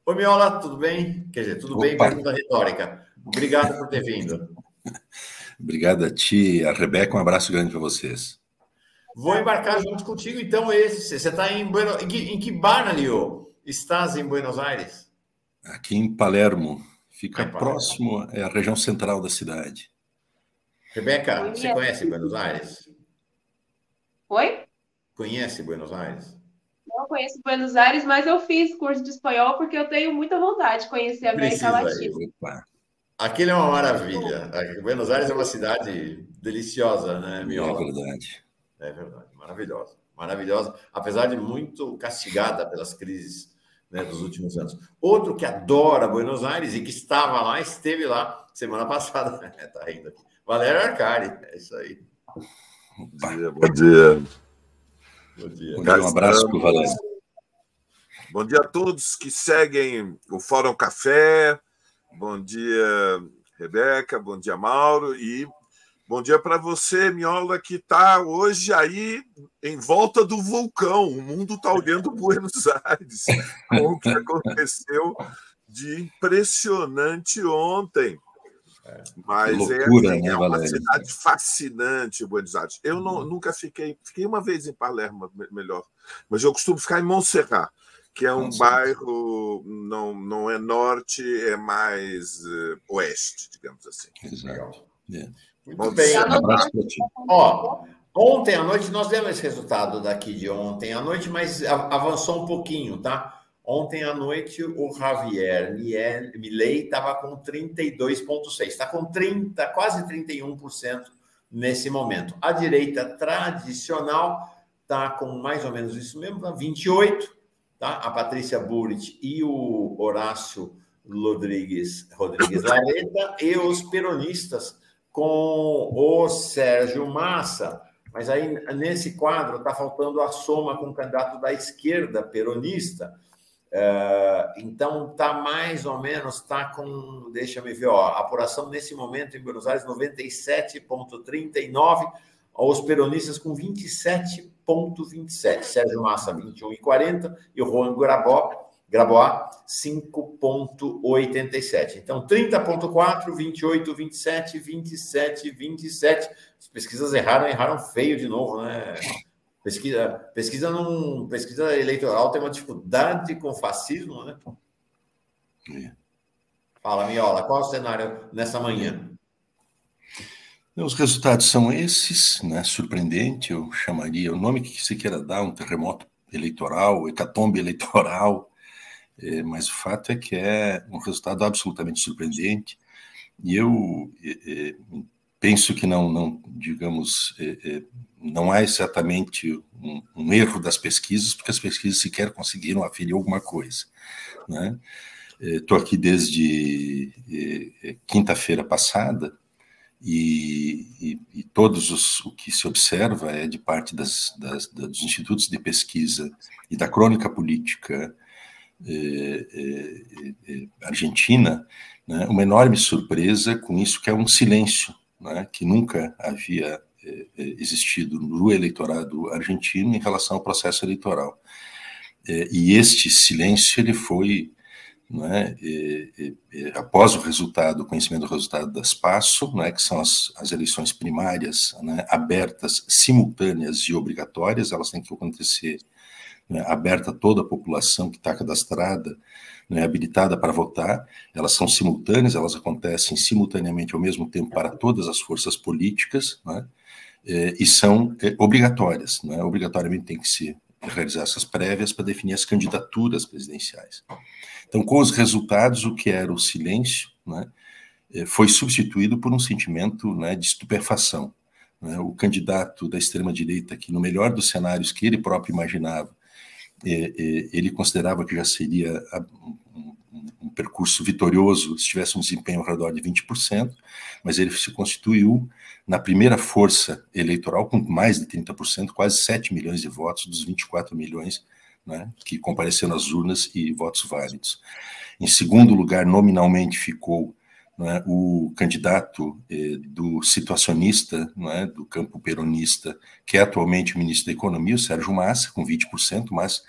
Oi, Miola, tudo bem? Quer dizer, tudo bem, Opa, pergunta retórica. Obrigado por ter vindo. obrigado a ti, a Rebeca, um abraço grande para vocês. Vou embarcar junto contigo, então, esse. Você está em que balneário estás em Buenos Aires? Aqui em Palermo, Ah, fica em Palermo. próximo, é a região central da cidade. Rebeca, Oi, você conhece Buenos Aires? Oi? Conhece Buenos Aires? Não conheço Buenos Aires, mas eu fiz curso de espanhol porque eu tenho muita vontade de conhecer a América Precisa Latina. ir. Opa, Aquilo é uma maravilha. Buenos Aires é uma cidade deliciosa, né, é Miola? verdade. É verdade, maravilhosa. Maravilhosa, apesar de muito castigada pelas crises, né, dos últimos anos. Outro que adora Buenos Aires e que estava lá, esteve lá semana passada. Tá rindo aqui. Valério Arcari, é isso aí. Opa, Bom dia. Bom dia. bom dia, um abraço para o Valério. Bom dia a todos que seguem o Fórum Café. Bom dia, Rebeca. Bom dia, Mauro. E bom dia para você, Miola, que está hoje aí em volta do vulcão. O mundo está olhando Buenos Aires, com o que aconteceu de impressionante ontem. Mas Loucura, assim, né, é uma Valério? cidade fascinante, Buenos Aires. Eu nunca fiquei uma vez em Palermo, melhor, mas eu costumo ficar em Montserrat, que é um bairro, não é norte, é mais oeste, digamos assim. Exato. É. Muito bem. Um abraço para ti. Ó, ontem à noite, nós demos esse resultado daqui de ontem à noite, mas avançou um pouquinho, tá? Ontem à noite, o Javier Milei estava com 32,6%. Está com 30, quase 31% nesse momento. A direita tradicional está com mais ou menos isso mesmo, 28%. Tá? A Patrícia Burit e o Horácio Rodrigues Lareta e os peronistas com o Sérgio Massa. Mas aí, nesse quadro, está faltando a soma com o candidato da esquerda peronista. Então, está mais ou menos, está com, deixa eu ver, ó, a apuração nesse momento em Buenos Aires, 97,39%, os peronistas com 27,27%, Sérgio Massa, 21,40%, e o Juan Grabois, 5,87%. Então, 30,4%, 28, 27, 27, 27. As pesquisas erraram feio de novo, né? Pesquisa eleitoral tem uma dificuldade com o fascismo, né? É. Fala, Miola, qual é o cenário nessa manhã? Os resultados são esses, né? Surpreendente, eu chamaria, o nome que se queira dar, um terremoto eleitoral, hecatombe eleitoral, mas o fato é que é um resultado absolutamente surpreendente, e eu penso que não digamos, não há exatamente um erro das pesquisas, porque as pesquisas sequer conseguiram aferir alguma coisa, né? Estou aqui desde quinta-feira passada, e todos o que se observa é de parte dos institutos de pesquisa e da crônica política argentina, né, uma enorme surpresa com isso, que é um silêncio, né, que nunca havia existido no eleitorado argentino em relação ao processo eleitoral. E este silêncio ele foi, né, após o conhecimento do resultado das PASSO, né, que são as eleições primárias, né, abertas, simultâneas e obrigatórias, elas têm que acontecer, né, aberta a toda a população que está cadastrada, né, habilitada para votar, elas são simultâneas, elas acontecem simultaneamente ao mesmo tempo para todas as forças políticas, né, e são obrigatórias, né, obrigatoriamente tem que se realizar essas prévias para definir as candidaturas presidenciais. Então, com os resultados, o que era o silêncio, né, foi substituído por um sentimento, né, de estupefação. Né? O candidato da extrema-direita, que no melhor dos cenários que ele próprio imaginava, ele considerava que já seria um percurso vitorioso se tivesse um desempenho ao redor de 20%, mas ele se constituiu na primeira força eleitoral com mais de 30%, quase 7 milhões de votos dos 24 milhões, né, que compareceram às urnas e votos válidos. Em segundo lugar, nominalmente, ficou, né, o candidato do situacionista, né, do campo peronista, que é atualmente o ministro da Economia, o Sérgio Massa, com 20%, mas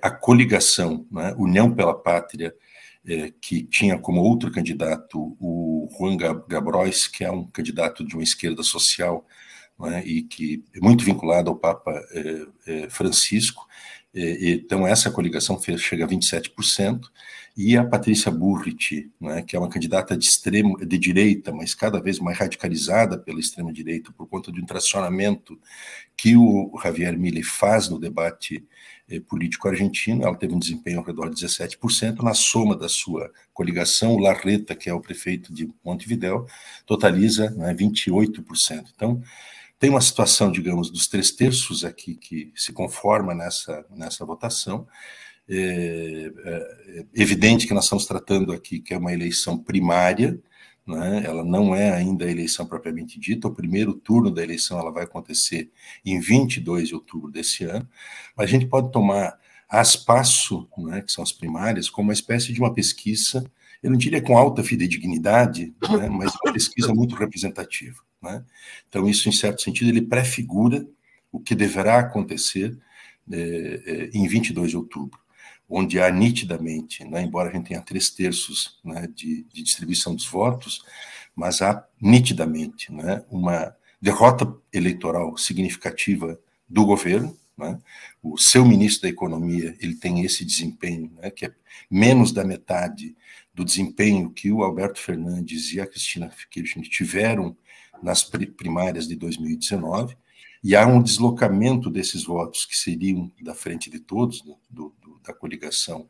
a coligação, né, União pela Pátria, que tinha como outro candidato o Juan Grabois, que é um candidato de uma esquerda social, né, e que é muito vinculado ao Papa Francisco. Então, essa coligação chega a 27%, e a Patrícia Burrit, né, que é uma candidata de direita, mas cada vez mais radicalizada pela extrema-direita por conta de um tracionamento que o Javier Milei faz no debate político argentino. Ela teve um desempenho ao redor de 17%, na soma da sua coligação, o Larreta, que é o prefeito de Montevidéu, totaliza, né, 28%. Então, tem uma situação, digamos, dos 3/3 aqui que se conforma nessa votação. É evidente que nós estamos tratando aqui que é uma eleição primária, né? Ela não é ainda a eleição propriamente dita. O primeiro turno da eleição ela vai acontecer em 22 de outubro desse ano, mas a gente pode tomar a espaço, né, que são as primárias, como uma espécie de uma pesquisa, eu não diria com alta fidedignidade, né, mas uma pesquisa muito representativa, né? Então, isso, em certo sentido, ele prefigura o que deverá acontecer em 22 de outubro, onde há nitidamente, né, embora a gente tenha 3/3, né, de distribuição dos votos, mas há nitidamente, né, uma derrota eleitoral significativa do governo, né? O seu ministro da Economia ele tem esse desempenho, né, que é menos da metade do desempenho que o Alberto Fernandes e a Cristina Kirchner tiveram nas primárias de 2019, e há um deslocamento desses votos que seriam da Frente de Todos, da coligação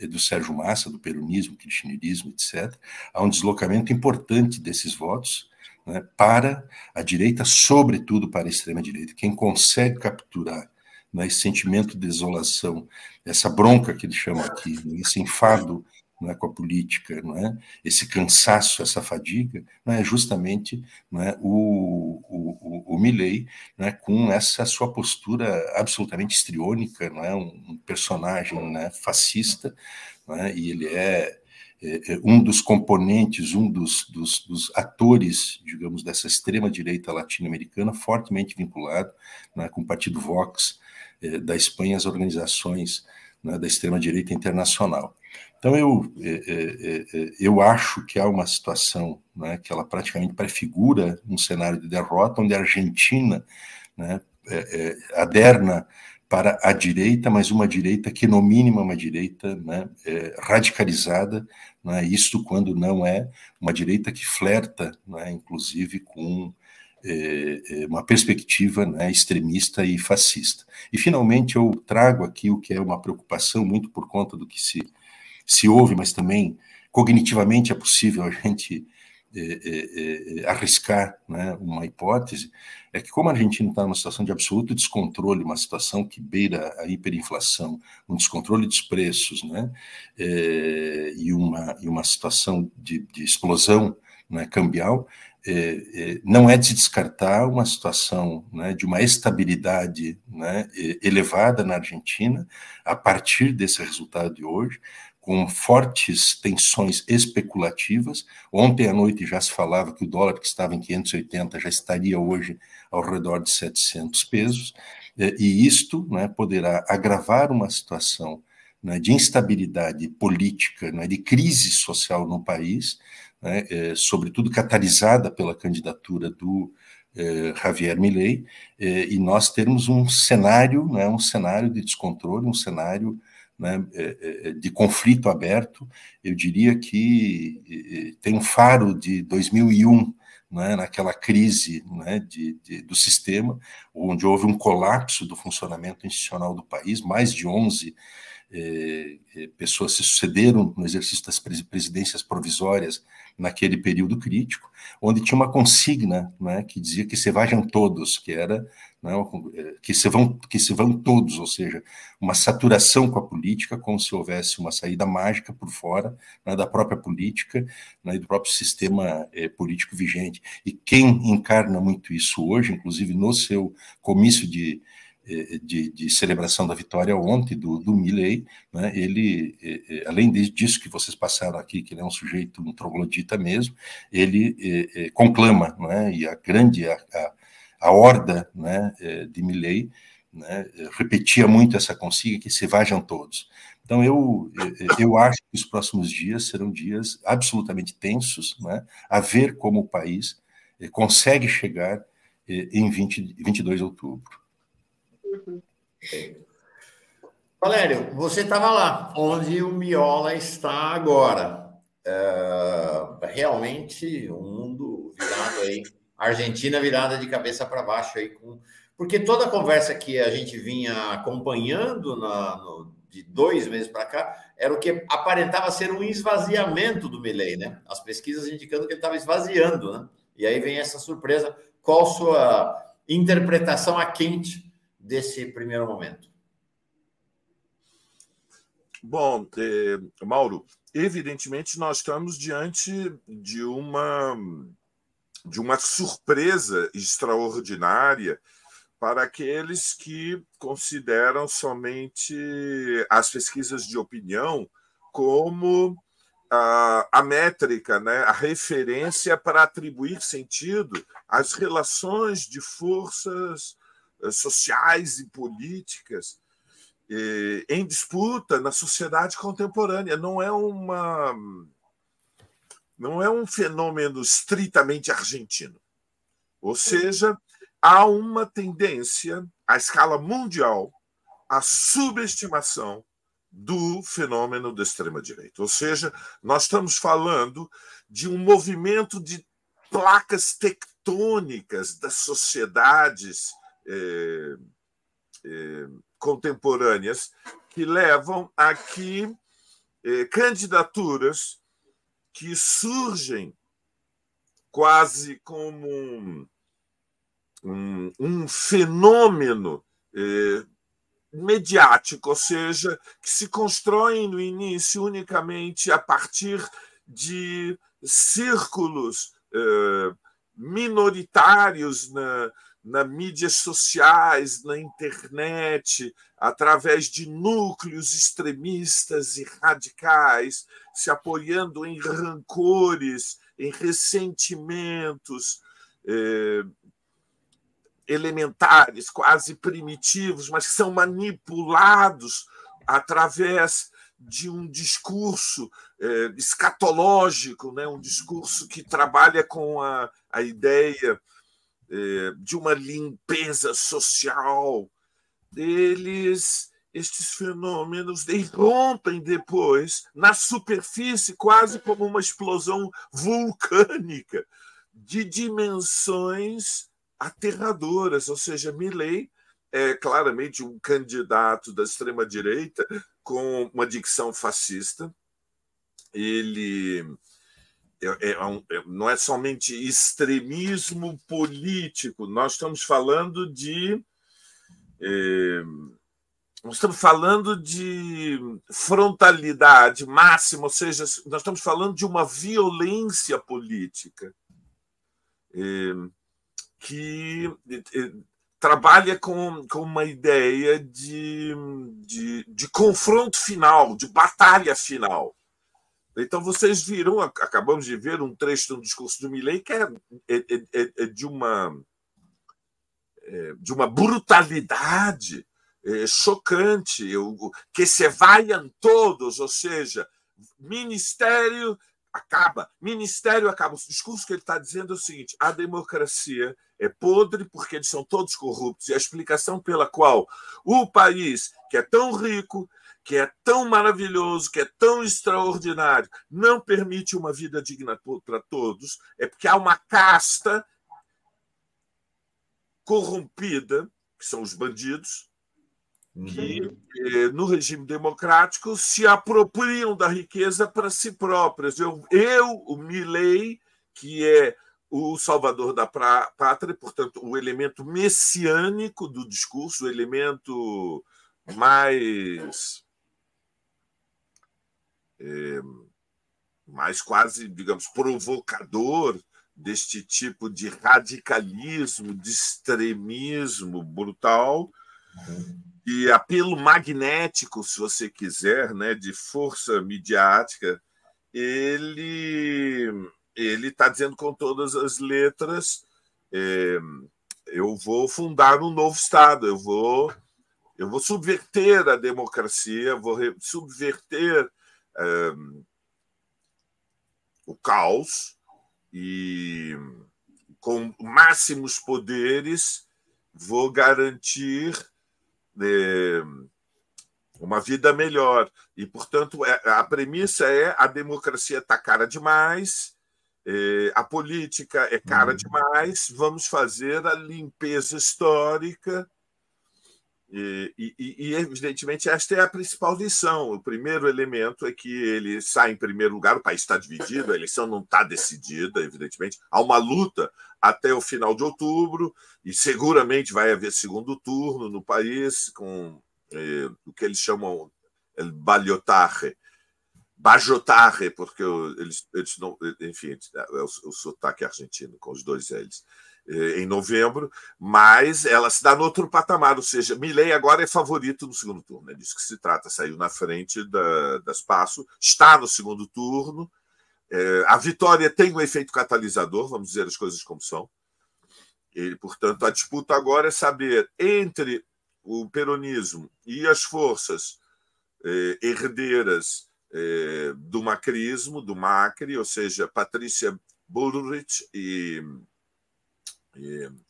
do Sérgio Massa, do peronismo, kirchnerismo, etc. Há um deslocamento importante desses votos, né, para a direita, sobretudo para a extrema-direita. Quem consegue capturar, né, esse sentimento de desolação, essa bronca que ele chama aqui, né, esse enfado, não é, com a política, não é, esse cansaço, essa fadiga, não é justamente, não é, o Milei, não é, com essa sua postura absolutamente histriônica, não é, um personagem, né, fascista, não é, e ele é um dos componentes, um dos atores, digamos, dessa extrema-direita latino-americana, fortemente vinculado, né, com o Partido Vox da Espanha, as organizações, né, da extrema-direita internacional. Então, eu acho que há uma situação, né, que ela praticamente prefigura um cenário de derrota, onde a Argentina, né, aderna para a direita, mas uma direita que, no mínimo, é uma direita, né, radicalizada, né, isto quando não é uma direita que flerta, né, inclusive, com uma perspectiva, né, extremista e fascista. E, finalmente, eu trago aqui o que é uma preocupação muito por conta do que se ouve, mas também cognitivamente é possível a gente arriscar, né, uma hipótese, é que como a Argentina está numa situação de absoluto descontrole, uma situação que beira a hiperinflação, um descontrole dos preços, né, e uma situação de explosão, né, cambial, não é de se descartar uma situação, né, de uma estabilidade, né, elevada na Argentina a partir desse resultado de hoje, com fortes tensões especulativas. Ontem à noite já se falava que o dólar, que estava em 580, já estaria hoje ao redor de 700 pesos, e isto, né, poderá agravar uma situação, né, de instabilidade política, né, de crise social no país, né, sobretudo catalisada pela candidatura do Javier Milei, e nós termos um cenário, né, um cenário de descontrole, um cenário, né, de conflito aberto. Eu diria que tem um faro de 2001, né, naquela crise, né, do sistema, onde houve um colapso do funcionamento institucional do país, mais de 11 pessoas se sucederam no exercício das presidências provisórias naquele período crítico, onde tinha uma consigna, né, que dizia que se vajam todos, que era, né, que se vão todos, ou seja, uma saturação com a política, como se houvesse uma saída mágica por fora, né, da própria política, né, e do próprio sistema político vigente. E quem encarna muito isso hoje, inclusive no seu comício de celebração da vitória ontem do Milei, né, ele, além disso que vocês passaram aqui, que ele é um sujeito, um troglodita mesmo, ele conclama, né, e a horda, né, de Milei, né, repetia muito essa consigna, que se vajam todos. Então, eu acho que os próximos dias serão dias absolutamente tensos, né, a ver como o país consegue chegar em 22 de outubro. Uhum. Valério, você estava lá, onde o Miola está agora. Realmente, o mundo virado aí, a Argentina virada de cabeça para baixo aí, porque toda a conversa que a gente vinha acompanhando de 2 meses para cá era o que aparentava ser um esvaziamento do Milei, né? As pesquisas indicando que ele estava esvaziando, né? E aí vem essa surpresa. Qual sua interpretação a quente desse primeiro momento? Bom, Mauro, evidentemente nós estamos diante de uma surpresa extraordinária para aqueles que consideram somente as pesquisas de opinião como a métrica, né, a referência para atribuir sentido às relações de forças sociais e políticas em disputa na sociedade contemporânea. Não é um fenômeno estritamente argentino. Ou seja, há uma tendência, à escala mundial, à subestimação do fenômeno da extrema-direita. Ou seja, nós estamos falando de um movimento de placas tectônicas das sociedades contemporâneas que levam a que candidaturas que surgem quase como um fenômeno mediático, ou seja, que se constroem no início unicamente a partir de círculos minoritários nas mídias sociais, na internet, através de núcleos extremistas e radicais, se apoiando em rancores, em ressentimentos elementares, quase primitivos, mas que são manipulados através de um discurso escatológico, né? Um discurso que trabalha com a ideia de uma limpeza social. Estes fenômenos irrompem depois na superfície, quase como uma explosão vulcânica de dimensões aterradoras. Ou seja, Milei é claramente um candidato da extrema-direita com uma dicção fascista. Ele não é somente extremismo político, nós estamos falando de frontalidade máxima, ou seja, nós estamos falando de uma violência política que trabalha com uma ideia de confronto final, de batalha final. Então, vocês viram, acabamos de ver um trecho do discurso do Milei que é de uma brutalidade chocante, que se vaiam todos, ou seja, ministério acaba. O discurso que ele está dizendo é o seguinte: a democracia é podre porque eles são todos corruptos, e a explicação pela qual o país, que é tão rico, que é tão maravilhoso, que é tão extraordinário, não permite uma vida digna para todos, é porque há uma casta corrompida, que são os bandidos, que no regime democrático se apropriam da riqueza para si próprios. O Milei, que é o salvador da pátria, portanto, o elemento messiânico do discurso, o elemento mais quase, digamos, provocador deste tipo de radicalismo, de extremismo brutal e apelo magnético, se você quiser, né, de força midiática. Ele está dizendo com todas as letras: eu vou fundar um novo Estado, eu vou eu vou subverter a democracia, vou subverter o caos e, com máximos poderes, vou garantir uma vida melhor. E, portanto, a premissa é: a democracia está cara demais, a política é cara demais, vamos fazer a limpeza histórica. E, evidentemente, esta é a principal lição. O primeiro elemento é que ele sai em primeiro lugar, o país está dividido, a eleição não está decidida, evidentemente. Há uma luta até o final de outubro, e seguramente vai haver segundo turno no país, com o que eles chamam de bajotarre, porque eles não... Enfim, é o sotaque argentino, com os dois L's. Em novembro, mas ela se dá no outro patamar, ou seja, Milei agora é favorito no segundo turno, é disso que se trata, saiu na frente das PASO, está no segundo turno, a vitória tem um efeito catalisador, vamos dizer as coisas como são, e, portanto, a disputa agora é saber, entre o peronismo e as forças herdeiras do macrismo, do Macri, ou seja, Patrícia Bullrich e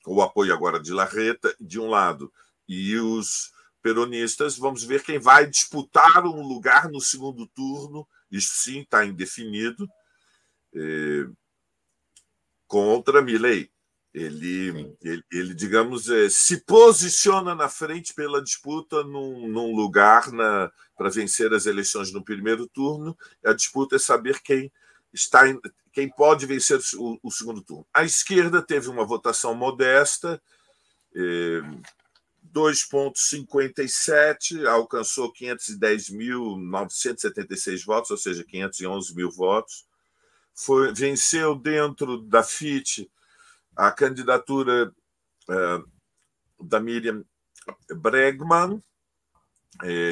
o apoio agora de Larreta, de um lado, e os peronistas, vamos ver quem vai disputar um lugar no segundo turno, isso sim está indefinido, contra Milei. Ele, digamos, se posiciona na frente pela disputa num lugar para vencer as eleições no primeiro turno. A disputa é saber quem pode vencer o segundo turno. A esquerda teve uma votação modesta, 2,57, alcançou 510.976 votos, ou seja, 511 mil votos. Venceu dentro da FIT a candidatura da Miriam Bregman,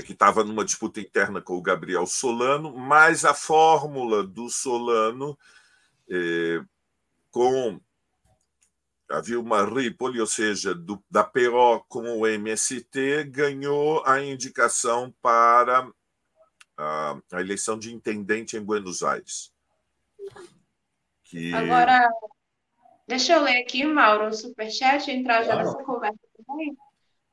que estava numa disputa interna com o Gabriel Solano, mas a fórmula do Solano com a Vilma Ripoll, ou seja, da PO com o MST, ganhou a indicação para a eleição de intendente em Buenos Aires. Agora, deixa eu ler aqui, Mauro, o superchat, entrar já nessa conversa também.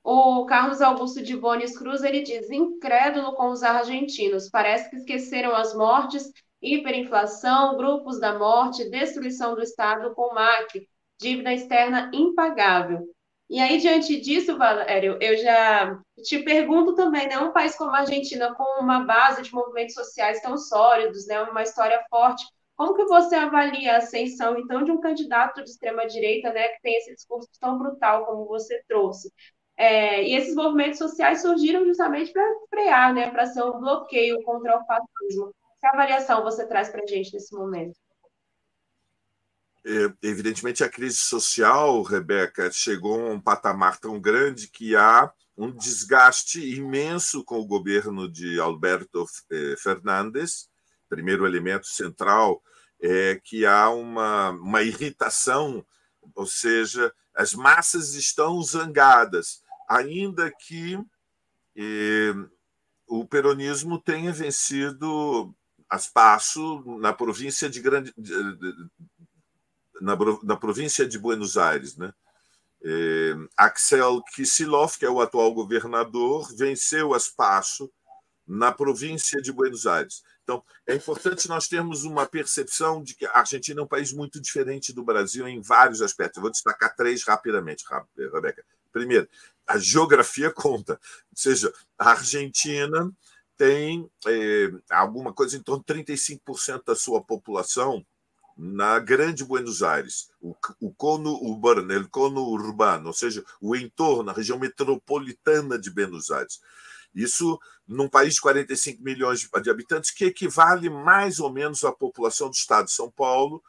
O Carlos Augusto de Bones Cruz, ele diz: incrédulo com os argentinos, parece que esqueceram as mortes, hiperinflação, grupos da morte, destruição do Estado com Macri, dívida externa impagável. E aí, diante disso, Valério, eu já te pergunto também, né, um país como a Argentina, com uma base de movimentos sociais tão sólidos, né, uma história forte, como que você avalia a ascensão, então, de um candidato de extrema-direita, né, que tem esse discurso tão brutal como você trouxe? E esses movimentos sociais surgiram justamente para frear, né, para ser um bloqueio contra o fascismo. Que avaliação você traz para a gente nesse momento? Evidentemente, a crise social, Rebeca, chegou a um patamar tão grande que há um desgaste imenso com o governo de Alberto Fernandes. Primeiro elemento central é que há uma irritação, ou seja, as massas estão zangadas, ainda que o peronismo tenha vencido as PASO na província na província de Buenos Aires, né? Axel Kicillof, que é o atual governador, venceu as PASO na província de Buenos Aires. Então, é importante nós termos uma percepção de que a Argentina é um país muito diferente do Brasil em vários aspectos. Eu vou destacar 3 rapidamente, Rebeca. Primeiro, a geografia conta. Ou seja, a Argentina tem alguma coisa em torno de 35% da sua população na Grande Buenos Aires, o cono urbano, ou seja, o entorno, a região metropolitana de Buenos Aires. Isso num país de 45 milhões de habitantes, que equivale mais ou menos à população do estado de São Paulo.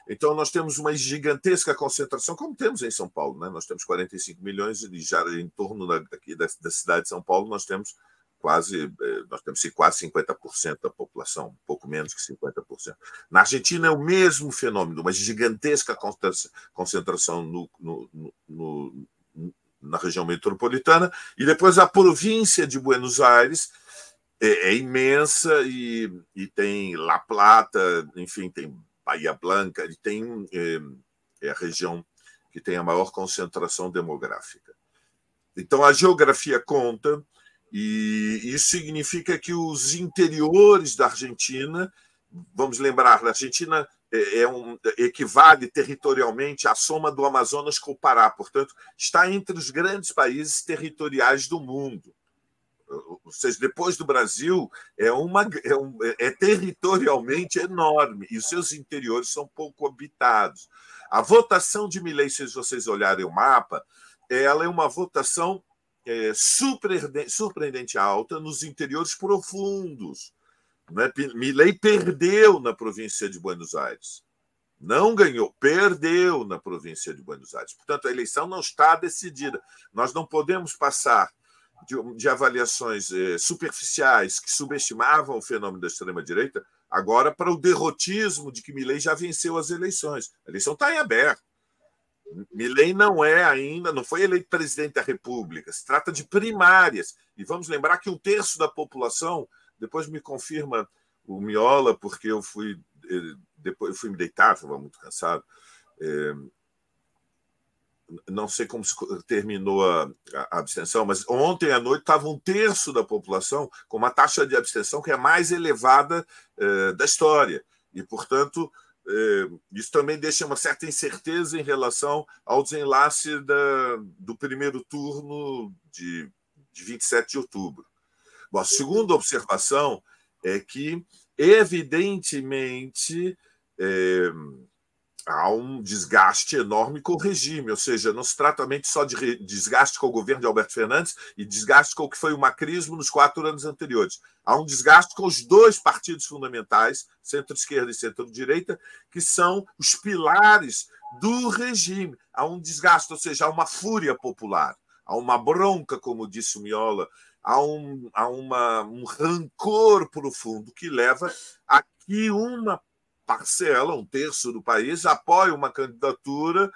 Então, nós temos uma gigantesca concentração, como temos em São Paulo, né? Nós temos 45 milhões e já em torno daqui da cidade de São Paulo nós temos quase 50% da população, um pouco menos que 50%. Na Argentina é o mesmo fenômeno, uma gigantesca concentração na região metropolitana, e depois a província de Buenos Aires é imensa e tem La Plata, enfim, tem Bahia Blanca, e tem a região que tem a maior concentração demográfica. Então, a geografia conta, e isso significa que os interiores da Argentina, vamos lembrar, a Argentina equivale territorialmente à soma do Amazonas com o Pará, portanto, está entre os grandes países do mundo. Ou seja, depois do Brasil, é territorialmente enorme, e os seus interiores são pouco habitados. A votação de Milei, se vocês olharem o mapa, ela é uma votação surpreendente alta nos interiores profundos. Né? Milei perdeu na província de Buenos Aires. Não ganhou, perdeu na província de Buenos Aires. Portanto, a eleição não está decidida. Nós não podemos passar de avaliações superficiais que subestimavam o fenômeno da extrema-direita agora para o derrotismo de que Milei já venceu as eleições. A eleição está em aberto. Milei não foi eleito presidente da República. Se trata de primárias. E vamos lembrar que 1/3 da população, depois me confirma o Miola, porque depois eu fui me deitar, estava muito cansado. Não sei como terminou a abstenção, mas ontem à noite estava 1/3 da população com uma taxa de abstenção que é a mais elevada da história. E, portanto, isso também deixa uma certa incerteza em relação ao desenlace do primeiro turno de 27 de outubro. Bom, a segunda observação é que, evidentemente, há um desgaste enorme com o regime, ou seja, não se trata somente só de desgaste com o governo de Alberto Fernandes e desgaste com o que foi o macrismo nos 4 anos anteriores. Há um desgaste com os 2 partidos fundamentais, centro-esquerda e centro-direita, que são os pilares do regime. Há um desgaste, ou seja, há uma fúria popular, há uma bronca, como disse o Miola, há um rancor profundo que leva a que uma parcela, 1/3 do país, apoia uma candidatura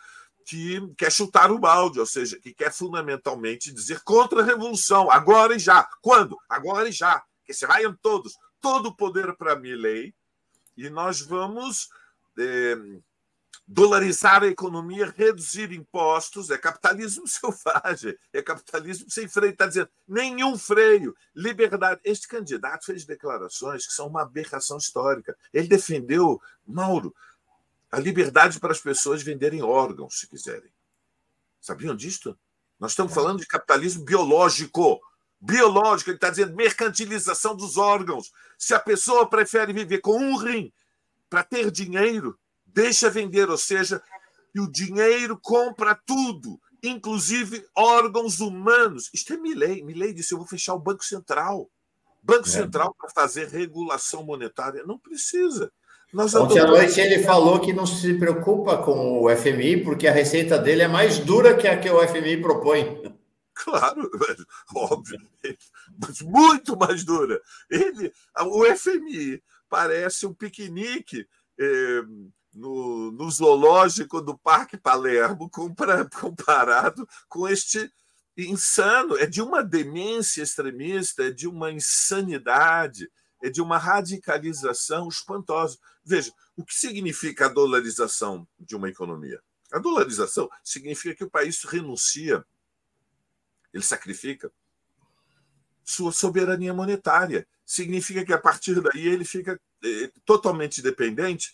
que quer chutar o balde, ou seja, que quer fundamentalmente dizer contra a revolução, agora e já. Quando? Agora e já. Que se vaiam todos, todo o poder para Milei, e nós vamos dolarizar a economia, reduzir impostos, é capitalismo selvagem, é capitalismo sem freio, está dizendo, nenhum freio, liberdade. Este candidato fez declarações que são uma aberração histórica. Ele defendeu, Mauro, a liberdade para as pessoas venderem órgãos, se quiserem. Sabiam disto? Nós estamos falando de capitalismo biológico. Biológico, ele está dizendo mercantilização dos órgãos. Se a pessoa prefere viver com um rim para ter dinheiro, deixa vender, ou seja, e o dinheiro compra tudo, inclusive órgãos humanos. Isto é Milei. Milei disse, eu vou fechar o Banco Central. Banco Central para fazer regulação monetária. Não precisa. Ontem à noite ele falou que não se preocupa com o FMI, porque a receita dele é mais dura que a que o FMI propõe. Claro, óbvio, mas muito mais dura. O FMI parece um piquenique no zoológico do Parque Palermo, comparado com este insano. É de uma demência extremista, é de uma insanidade, é de uma radicalização espantosa. Veja, o que significa a dolarização de uma economia? A dolarização significa que o país renuncia, ele sacrifica sua soberania monetária. Significa que, a partir daí, ele fica totalmente dependente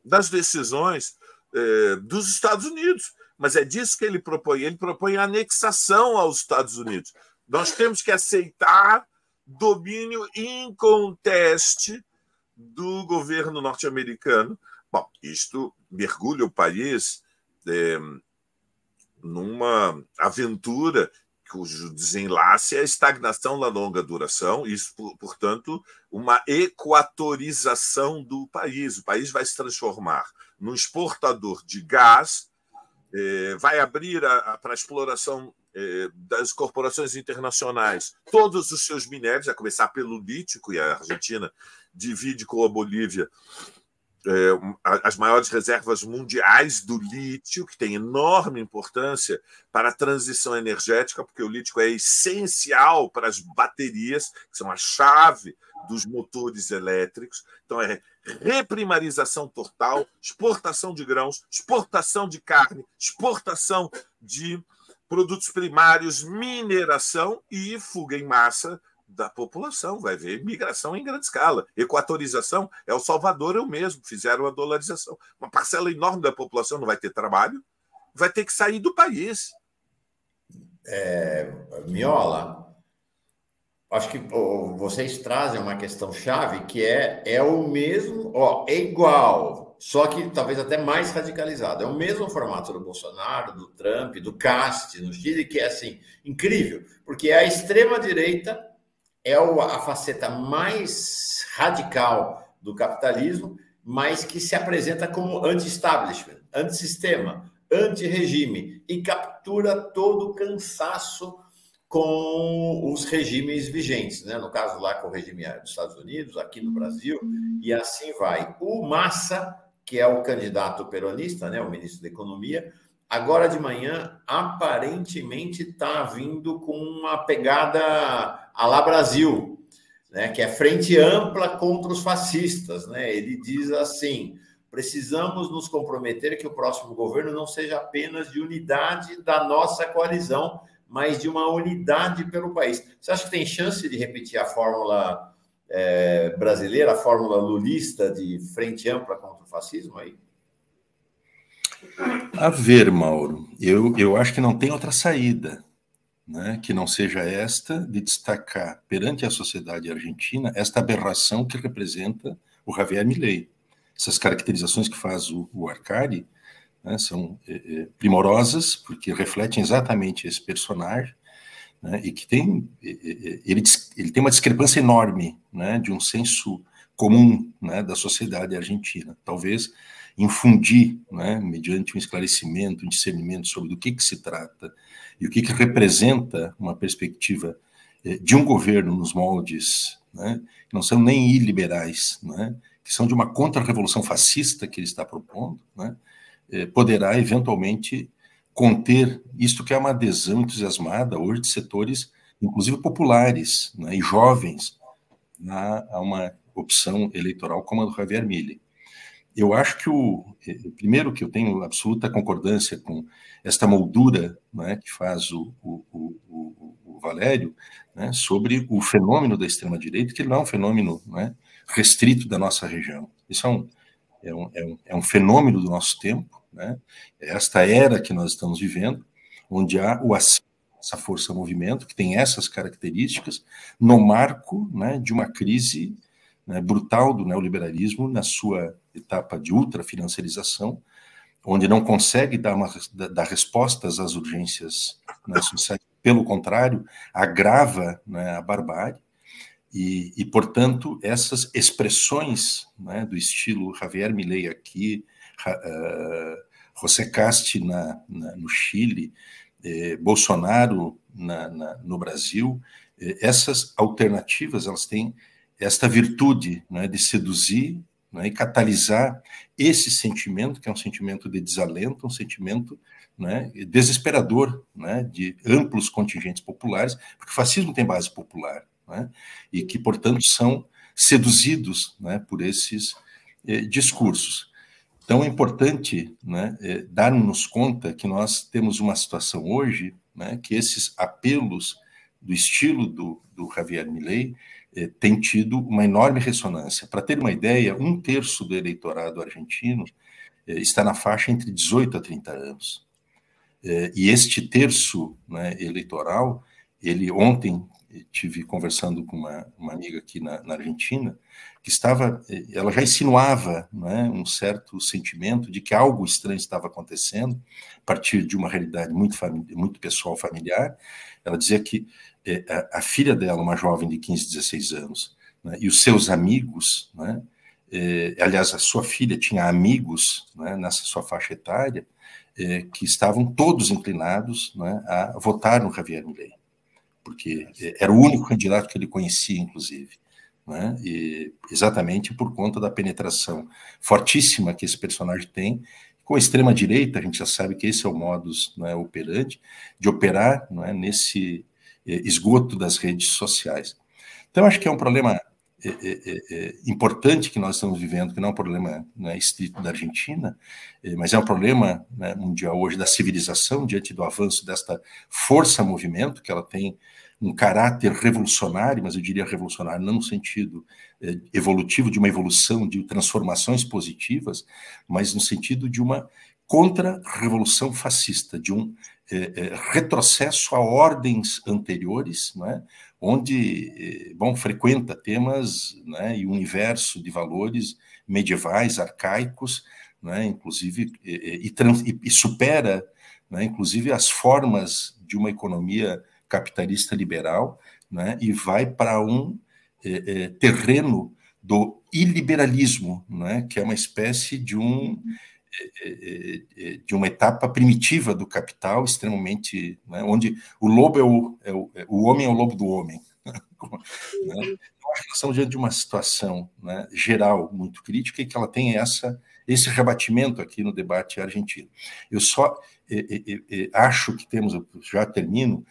das decisões dos Estados Unidos. Mas é disso que ele propõe. Ele propõe a anexação aos Estados Unidos. Nós temos que aceitar domínio inconteste do governo norte-americano. Bom, isto mergulha o país numa aventura cujo desenlace é a estagnação da longa duração, isso, portanto, uma equatorização do país. O país vai se transformar num exportador de gás, vai abrir para a exploração das corporações internacionais todos os seus minérios, a começar pelo lítio, e a Argentina divide com a Bolívia as maiores reservas mundiais do lítio, que tem enorme importância para a transição energética, porque o lítio é essencial para as baterias, que são a chave dos motores elétricos. Então, é reprimarização total, exportação de grãos, exportação de carne, exportação de produtos primários, mineração e fuga em massa da população. Vai haver migração em grande escala. Equatorização, El Salvador, eu mesmo, fizeram a dolarização. Uma parcela enorme da população não vai ter trabalho, vai ter que sair do país. Miola, acho que vocês trazem uma questão chave que é o mesmo, é igual, só que talvez até mais radicalizado. É o mesmo formato do Bolsonaro, do Trump, do Cast no Chile, que é assim, incrível, porque a extrema-direita é a faceta mais radical do capitalismo, mas que se apresenta como anti-establishment, anti-sistema, anti-regime, e captura todo o cansaço com os regimes vigentes, né? No caso lá com o regime dos Estados Unidos, aqui no Brasil, e assim vai. O Massa, que é o candidato peronista, né? O ministro da Economia, agora de manhã, aparentemente está vindo com uma pegada à la Brasil, né? Que é frente ampla contra os fascistas, né? Ele diz assim: precisamos nos comprometer que o próximo governo não seja apenas de unidade da nossa coalizão, mas de uma unidade pelo país. Você acha que tem chance de repetir a fórmula brasileira, a fórmula lulista de frente ampla contra o fascismo aí? A ver, Mauro, eu acho que não tem outra saída, né, que não seja esta de destacar perante a sociedade argentina esta aberração que representa o Javier Milei. Essas caracterizações que faz o Arcari, né, são primorosas, porque refletem exatamente esse personagem, né, e que ele tem uma discrepância enorme, né, de um senso comum, né, da sociedade argentina. Talvez infundir, né, mediante um esclarecimento, um discernimento sobre do que se trata e o que representa uma perspectiva de um governo nos moldes, né, que não são nem iliberais, né, que são de uma contra-revolução fascista que ele está propondo, né, poderá eventualmente conter isto que é uma adesão entusiasmada hoje de setores, inclusive populares, né, e jovens, a uma opção eleitoral como a do Javier Milei. Eu acho que primeiro que eu tenho absoluta concordância com esta moldura, né, que faz o Valério, né, sobre o fenômeno da extrema-direita, que não é um fenômeno, né, restrito da nossa região. Isso é um fenômeno do nosso tempo, né, é esta era que nós estamos vivendo, onde há essa força-movimento, que tem essas características, no marco, né, de uma crise, né, brutal do neoliberalismo na sua etapa de ultrafinanciarização, onde não consegue dar respostas às urgências, né, sociais, pelo contrário, agrava, né, a barbárie, e, portanto, essas expressões, né, do estilo Javier Milei aqui, José Cast no Chile, Bolsonaro no Brasil, essas alternativas, elas têm esta virtude, né, de seduzir, né, e catalisar esse sentimento, que é um sentimento de desalento, um sentimento, né, desesperador, né, de amplos contingentes populares, porque o fascismo tem base popular, né, e que, portanto, são seduzidos, né, por esses discursos. Então, é importante, né, darmos conta que nós temos uma situação hoje, né, que esses apelos do estilo do Javier Milei tem tido uma enorme ressonância. Para ter uma ideia, 1/3 do eleitorado argentino está na faixa entre 18 a 30 anos. E este terço, né, eleitoral, ontem estive conversando com uma amiga aqui na Argentina, que ela já insinuava, né, um certo sentimento de que algo estranho estava acontecendo, a partir de uma realidade muito pessoal, familiar. Ela dizia que a filha dela, uma jovem de 15, 16 anos, né, e os seus amigos, né, aliás, a sua filha tinha amigos, né, nessa sua faixa etária, que estavam todos inclinados, né, a votar no Javier Milei, porque era o único candidato que ele conhecia, inclusive, né? E exatamente por conta da penetração fortíssima que esse personagem tem com a extrema-direita. A gente já sabe que esse é o modus, né, operandi, de operar, né, nesse esgoto das redes sociais. Então, acho que é um problema importante que nós estamos vivendo, que não é um problema, né, estrito da Argentina, mas é um problema, né, mundial hoje da civilização, diante do avanço desta força-movimento, que ela tem um caráter revolucionário, mas eu diria revolucionário não no sentido evolutivo, de uma evolução, de transformações positivas, mas no sentido de uma contra-revolução fascista, de um retrocesso a ordens anteriores, né, onde, bom, frequenta temas, né, e universo de valores medievais, arcaicos, né, inclusive, e supera, né, inclusive, as formas de uma economia capitalista liberal, né, e vai para um terreno do iliberalismo, né, que é uma espécie de uma etapa primitiva do capital, extremamente, né, onde o lobo o homem é o lobo do homem. Né? Então, acho que nós estamos diante de uma situação, né, geral muito crítica e que ela tem esse rebatimento aqui no debate argentino. Eu só acho que temos, já termino,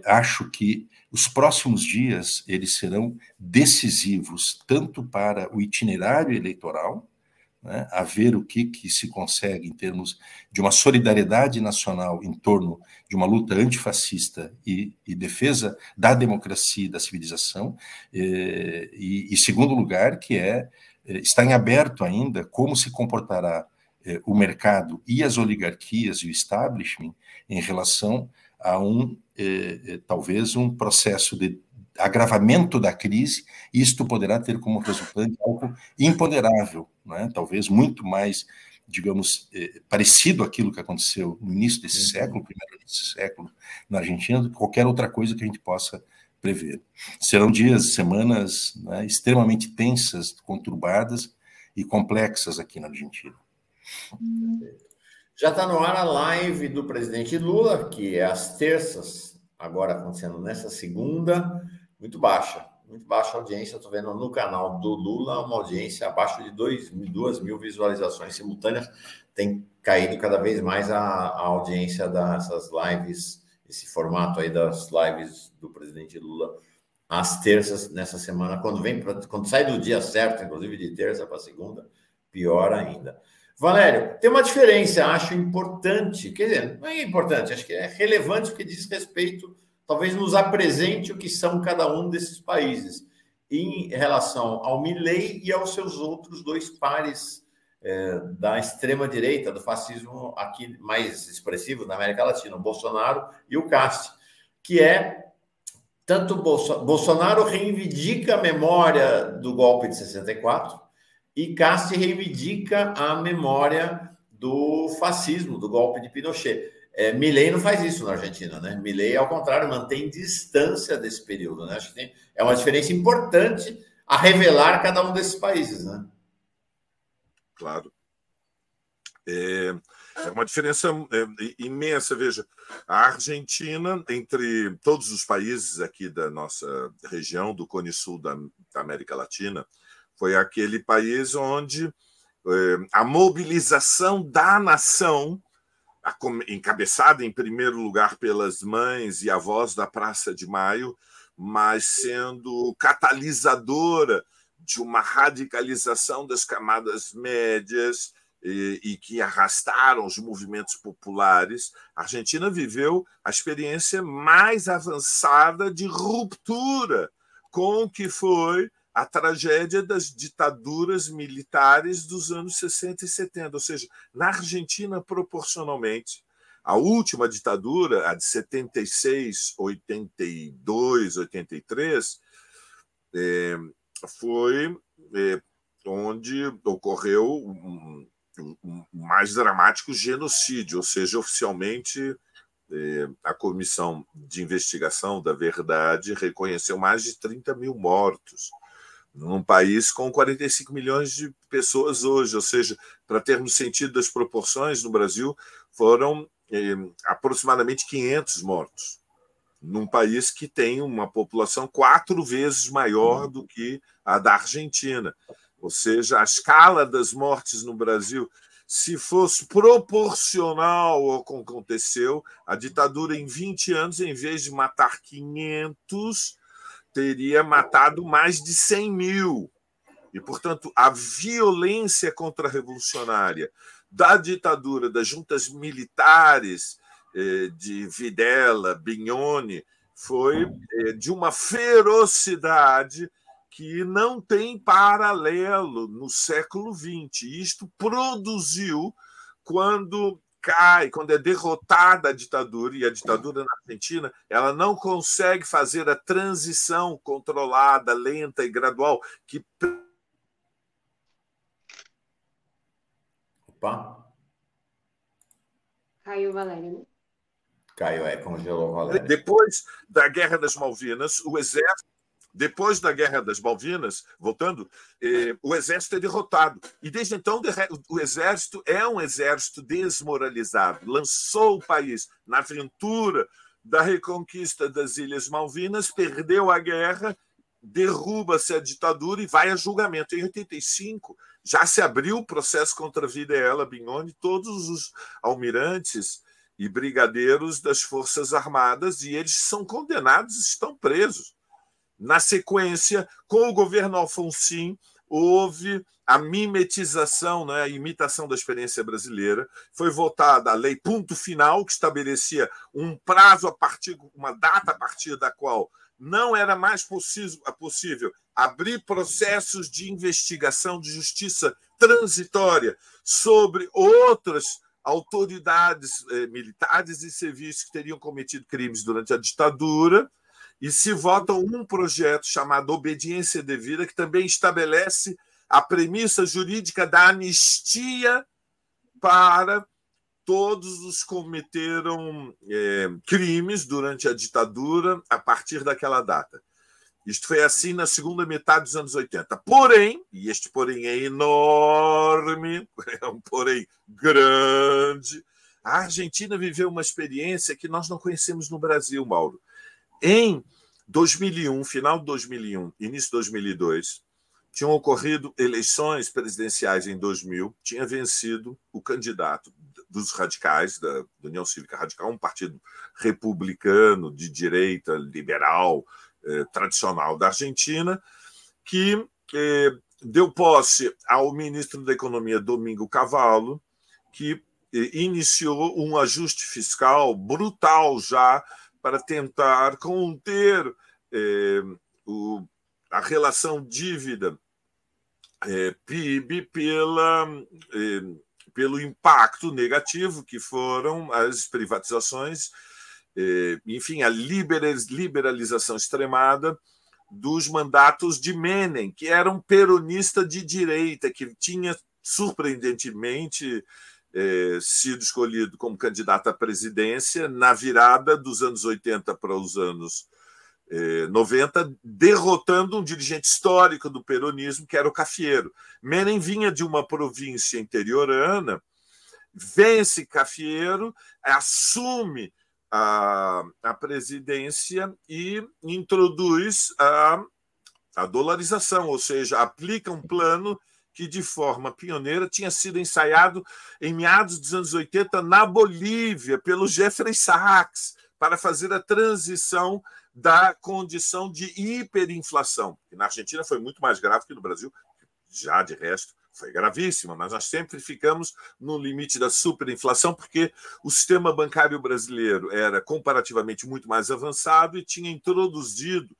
acho que os próximos dias eles serão decisivos tanto para o itinerário eleitoral, né, a ver o que se consegue em termos de uma solidariedade nacional em torno de uma luta antifascista e defesa da democracia e da civilização, e segundo lugar, que está em aberto ainda como se comportará o mercado e as oligarquias e o establishment em relação a talvez um processo de agravamento da crise, e isto poderá ter como resultante algo imponderável, né? Talvez muito mais, digamos, parecido àquilo que aconteceu no início desse século, primeiro desse século, na Argentina, do que qualquer outra coisa que a gente possa prever. Serão dias, semanas, né, extremamente tensas, conturbadas e complexas aqui na Argentina. Já está no ar a live do presidente Lula, que é às terças, agora acontecendo nessa segunda, muito baixa a audiência. Estou vendo no canal do Lula uma audiência abaixo de 2.000 visualizações simultâneas. Tem caído cada vez mais a audiência dessas lives, esse formato aí das lives do presidente Lula às terças nessa semana. Quando sai do dia certo, inclusive de terça para segunda, pior ainda. Valério, tem uma diferença, acho importante, quer dizer, não é importante, acho que é relevante porque diz respeito, talvez nos apresente o que são cada um desses países, em relação ao Milei e aos seus outros dois pares da extrema-direita, do fascismo aqui mais expressivo na América Latina, o Bolsonaro e o Casti, que tanto Bolsonaro reivindica a memória do golpe de 64, e Casti reivindica a memória do fascismo, do golpe de Pinochet. Milei não faz isso na Argentina, né? Milei, ao contrário, mantém distância desse período, né? Acho que é uma diferença importante a revelar cada um desses países, né? Claro. É uma diferença imensa. Veja, a Argentina, entre todos os países aqui da nossa região, do Cone Sul da América Latina, foi aquele país onde a mobilização da nação, encabeçada em primeiro lugar pelas mães e avós da Praça de Maio, mas sendo catalisadora de uma radicalização das camadas médias e que arrastaram os movimentos populares. A Argentina viveu a experiência mais avançada de ruptura com o que foi a tragédia das ditaduras militares dos anos 60 e 70. Ou seja, na Argentina, proporcionalmente, a última ditadura, a de 76, 82, 83, foi onde ocorreu o mais dramático genocídio, ou seja, oficialmente a Comissão de Investigação da Verdade reconheceu mais de 30 mil mortos num país com 45 milhões de pessoas hoje. Ou seja, para termos sentido das proporções, no Brasil foram aproximadamente 500 mortos num país que tem uma população 4 vezes maior do que a da Argentina. Ou seja, a escala das mortes no Brasil, se fosse proporcional ao que aconteceu, a ditadura em 20 anos, em vez de matar 500, teria matado mais de 100 mil. E, portanto, a violência contra-revolucionária da ditadura, das juntas militares de Videla, Bignone, foi de uma ferocidade que não tem paralelo no século XX. Isto produziu, quando é derrotada a ditadura, e a ditadura na Argentina, ela não consegue fazer a transição controlada, lenta e gradual que... Opa! Caiu, Valéria, né? Caiu, congelou o Valério. Depois da Guerra das Malvinas, o exército... Depois da Guerra das Malvinas, voltando, o exército é derrotado. E desde então o exército é um exército desmoralizado. Lançou o país na aventura da reconquista das Ilhas Malvinas, perdeu a guerra, derruba-se a ditadura e vai a julgamento. Em 85, já se abriu o processo contra Videla, Bignone, todos os almirantes e brigadeiros das Forças Armadas, e eles são condenados, estão presos. Na sequência, com o governo Alfonsín, houve a mimetização, né, a imitação da experiência brasileira. Foi votada a Lei Ponto Final, que estabelecia um prazo uma data a partir da qual não era mais possível abrir processos de investigação de justiça transitória sobre outras autoridades militares e civis que teriam cometido crimes durante a ditadura. E se vota um projeto chamado Obediência Devida, que também estabelece a premissa jurídica da anistia para todos os que cometeram crimes durante a ditadura a partir daquela data. Isto foi assim na segunda metade dos anos 80. Porém, e este porém é enorme, é um porém grande, a Argentina viveu uma experiência que nós não conhecemos no Brasil, Mauro. Em 2001, final de 2001, início de 2002, tinham ocorrido eleições presidenciais em 2000, tinha vencido o candidato dos radicais, da União Cívica Radical, um partido republicano, de direita, liberal, tradicional da Argentina, que deu posse ao ministro da Economia, Domingo Cavallo, que iniciou um ajuste fiscal brutal já para tentar conter a relação dívida-PIB pelo impacto negativo que foram as privatizações, enfim, a liberalização extremada dos mandatos de Menem, que era um peronista de direita, que tinha, surpreendentemente, sido escolhido como candidato à presidência na virada dos anos 80 para os anos 90, derrotando um dirigente histórico do peronismo, que era o Cafiero. Menem vinha de uma província interiorana, vence Cafiero, assume a presidência e introduz a dolarização, ou seja, aplica um plano que, de forma pioneira, tinha sido ensaiado em meados dos anos 80 na Bolívia, pelo Jeffrey Sachs, para fazer a transição da condição de hiperinflação, que na Argentina foi muito mais grave que no Brasil, já de resto foi gravíssima, mas nós sempre ficamos no limite da superinflação, porque o sistema bancário brasileiro era comparativamente muito mais avançado e tinha introduzido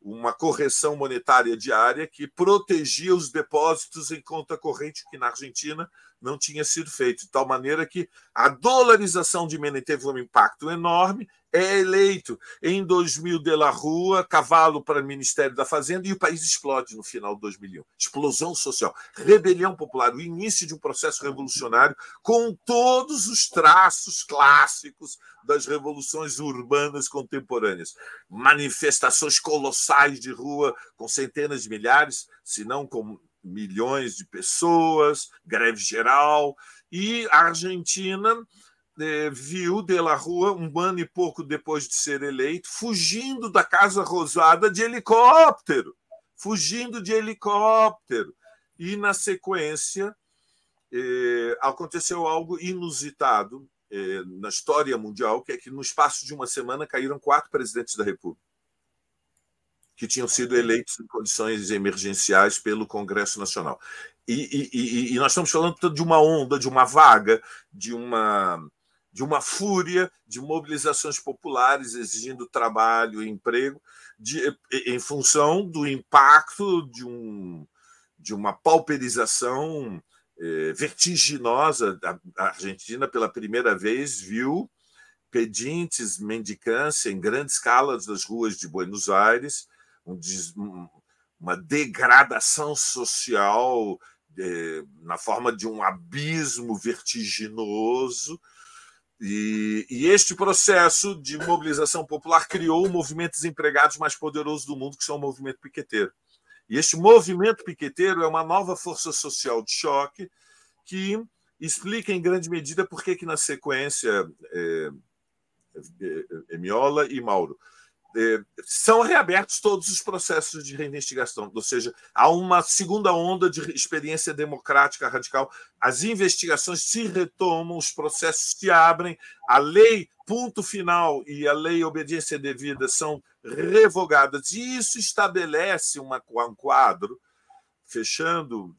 uma correção monetária diária que protegia os depósitos em conta corrente, que na Argentina não tinha sido feito, de tal maneira que a dolarização de Menem teve um impacto enorme. É eleito em 2000 de la Rua, Cavallo para o Ministério da Fazenda, e o país explode no final de 2001. Explosão social, rebelião popular, o início de um processo revolucionário com todos os traços clássicos das revoluções urbanas contemporâneas. Manifestações colossais de rua com centenas de milhares, se não com milhões de pessoas, greve geral, e a Argentina viu de la Rúa, um ano e pouco depois de ser eleito, fugindo da Casa Rosada de helicóptero. Fugindo de helicóptero. E, na sequência, aconteceu algo inusitado na história mundial, que é que, no espaço de uma semana, caíram 4 presidentes da República, que tinham sido eleitos em condições emergenciais pelo Congresso Nacional. E nós estamos falando de uma onda, de uma vaga, de uma fúria, de mobilizações populares exigindo trabalho e emprego, em função do impacto de uma pauperização vertiginosa. A Argentina, pela primeira vez, viu pedintes, mendicância em grande escala nas ruas de Buenos Aires, uma degradação social na forma de um abismo vertiginoso. E este processo de mobilização popular criou o movimento dos empregados mais poderoso do mundo, que são o movimento piqueteiro. E este movimento piqueteiro é uma nova força social de choque que explica, em grande medida, por que na sequência, Miola e Mauro, são reabertos todos os processos de reinvestigação, ou seja, há uma segunda onda de experiência democrática radical, as investigações se retomam, os processos se abrem, a lei ponto final e a lei obediência devida são revogadas, e isso estabelece um quadro, fechando,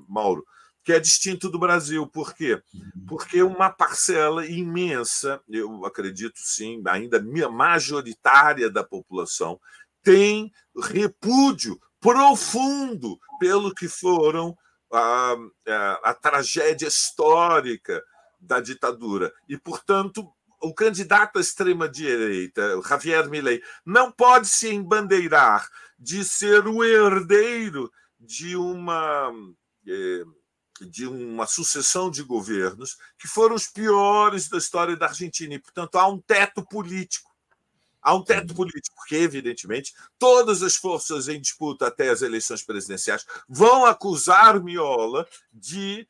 Mauro, que é distinto do Brasil. Por quê? Porque uma parcela imensa, eu acredito sim, ainda majoritária da população, tem repúdio profundo pelo que foram a tragédia histórica da ditadura. E, portanto, o candidato à extrema-direita, Javier Milei, não pode se embandeirar de ser o herdeiro de uma sucessão de governos que foram os piores da história da Argentina. E, portanto, há um teto político. Há um teto político, porque, evidentemente, todas as forças em disputa até as eleições presidenciais vão acusar Miola de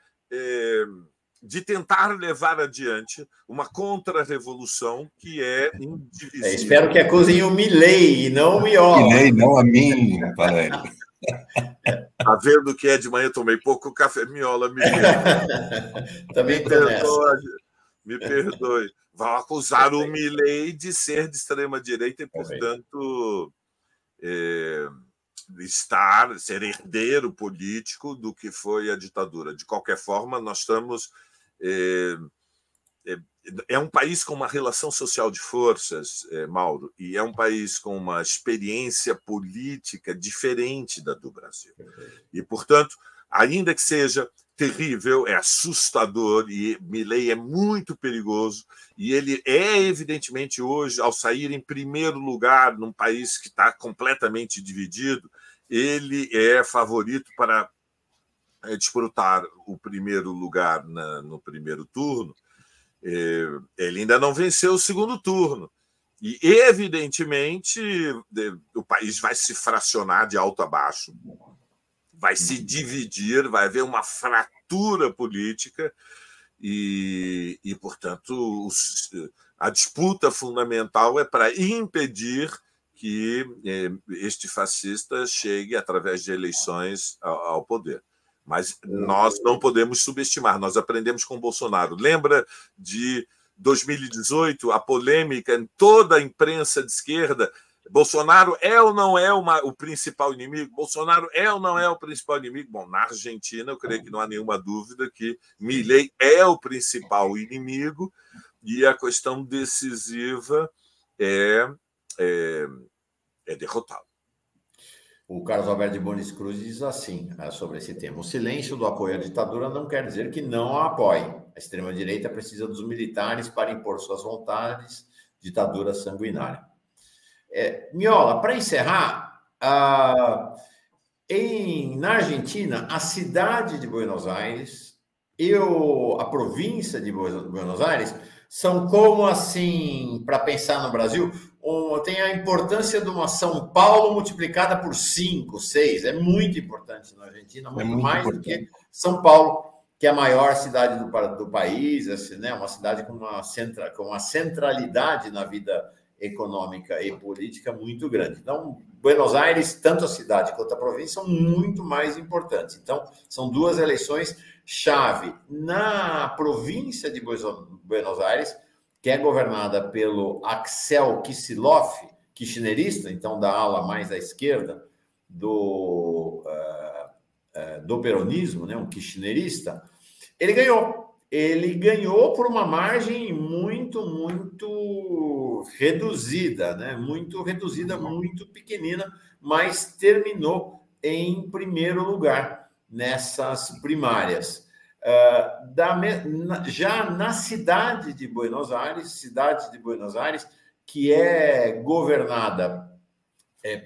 tentar levar adiante uma contra-revolução que é indivisível. Espero que acusem o Milei e não o Miola. Milei, não a mim, Valério. Está vendo que de manhã tomei pouco café, Miola, me perdoe. Também estou nessa. Me perdoe. Vão acusar o Milei de ser de extrema-direita e, portanto, ser herdeiro político do que foi a ditadura. De qualquer forma, nós estamos... É um país com uma relação social de forças, Mauro, e é um país com uma experiência política diferente da do Brasil. E, portanto, ainda que seja terrível, é assustador, e Milei é muito perigoso, e ele evidentemente, hoje, ao sair em primeiro lugar num país que está completamente dividido, ele é favorito para disputar o primeiro lugar no primeiro turno. Ele ainda não venceu o segundo turno. E, evidentemente, o país vai se fracionar de alto a baixo, vai se dividir, vai haver uma fratura política e portanto, a disputa fundamental é para impedir que este fascista chegue, através de eleições, ao poder. Mas nós não podemos subestimar. Nós aprendemos com Bolsonaro. Lembra de 2018, a polêmica em toda a imprensa de esquerda? Bolsonaro é ou não é o principal inimigo? Bolsonaro é ou não é o principal inimigo? Bom, na Argentina, eu creio que não há nenhuma dúvida que Milei é o principal inimigo, e a questão decisiva é derrotá-lo. O Carlos Alberto de Bonis Cruz diz assim sobre esse tema: o silêncio do apoio à ditadura não quer dizer que não a apoie. A extrema-direita precisa dos militares para impor suas vontades, ditadura sanguinária. Miola, para encerrar, na Argentina, a cidade de Buenos Aires e a província de Buenos Aires são como, assim, para pensar no Brasil, tem a importância de uma São Paulo multiplicada por 5, 6. É muito importante na Argentina, muito mais importante do que São Paulo. que é a maior cidade do país, assim, né? Uma cidade com uma centralidade na vida econômica e política muito grande. Então, Buenos Aires, tanto a cidade quanto a província, são muito mais importantes. Então, são duas eleições chave. Na província de Buenos Aires, que é governada pelo Axel Kicillof, kirchnerista, então da ala mais à esquerda do peronismo, né, um kirchnerista, ele ganhou. Ele ganhou por uma margem muito reduzida, né? Muito reduzida, muito pequenina, mas terminou em primeiro lugar nessas primárias. Já na cidade de Buenos Aires, que é governada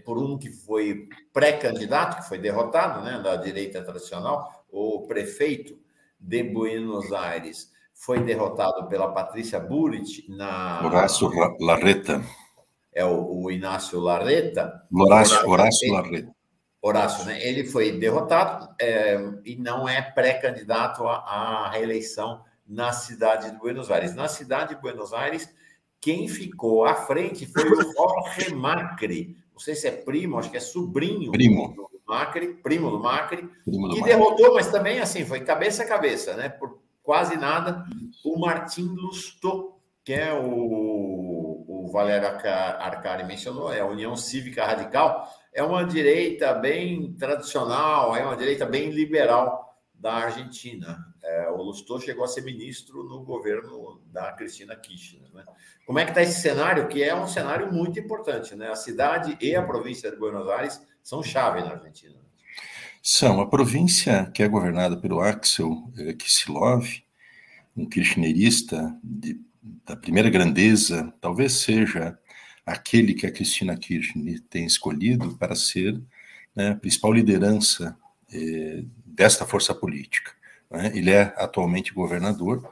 por um que foi pré-candidato, que foi derrotado, né, da direita tradicional, o prefeito de Buenos Aires foi derrotado pela Patrícia Bullrich Horácio Larreta. É o Inácio Larreta. Horácio Larreta. Horácio, né? Ele foi derrotado e não é pré-candidato à reeleição na cidade de Buenos Aires. Na cidade de Buenos Aires, quem ficou à frente foi o Jorge Macri. Não sei se é primo, acho que é sobrinho do Macri, primo do Macri, que derrotou, mas também assim, foi cabeça a cabeça, né? Por quase nada, o Martin Lustó, que é o Valério Arcari mencionou, é a União Cívica Radical, é uma direita bem tradicional, é uma direita bem liberal da Argentina. O Lustó chegou a ser ministro no governo da Cristina Kirchner, né? Como é que está esse cenário? Que é um cenário muito importante, né? A cidade e a província de Buenos Aires são chave na Argentina. São. A província que é governada pelo Axel Kicillof, um kirchnerista da primeira grandeza, talvez seja aquele que a Cristina Kirchner tem escolhido para ser, né, a principal liderança desta força política. Ele é atualmente governador,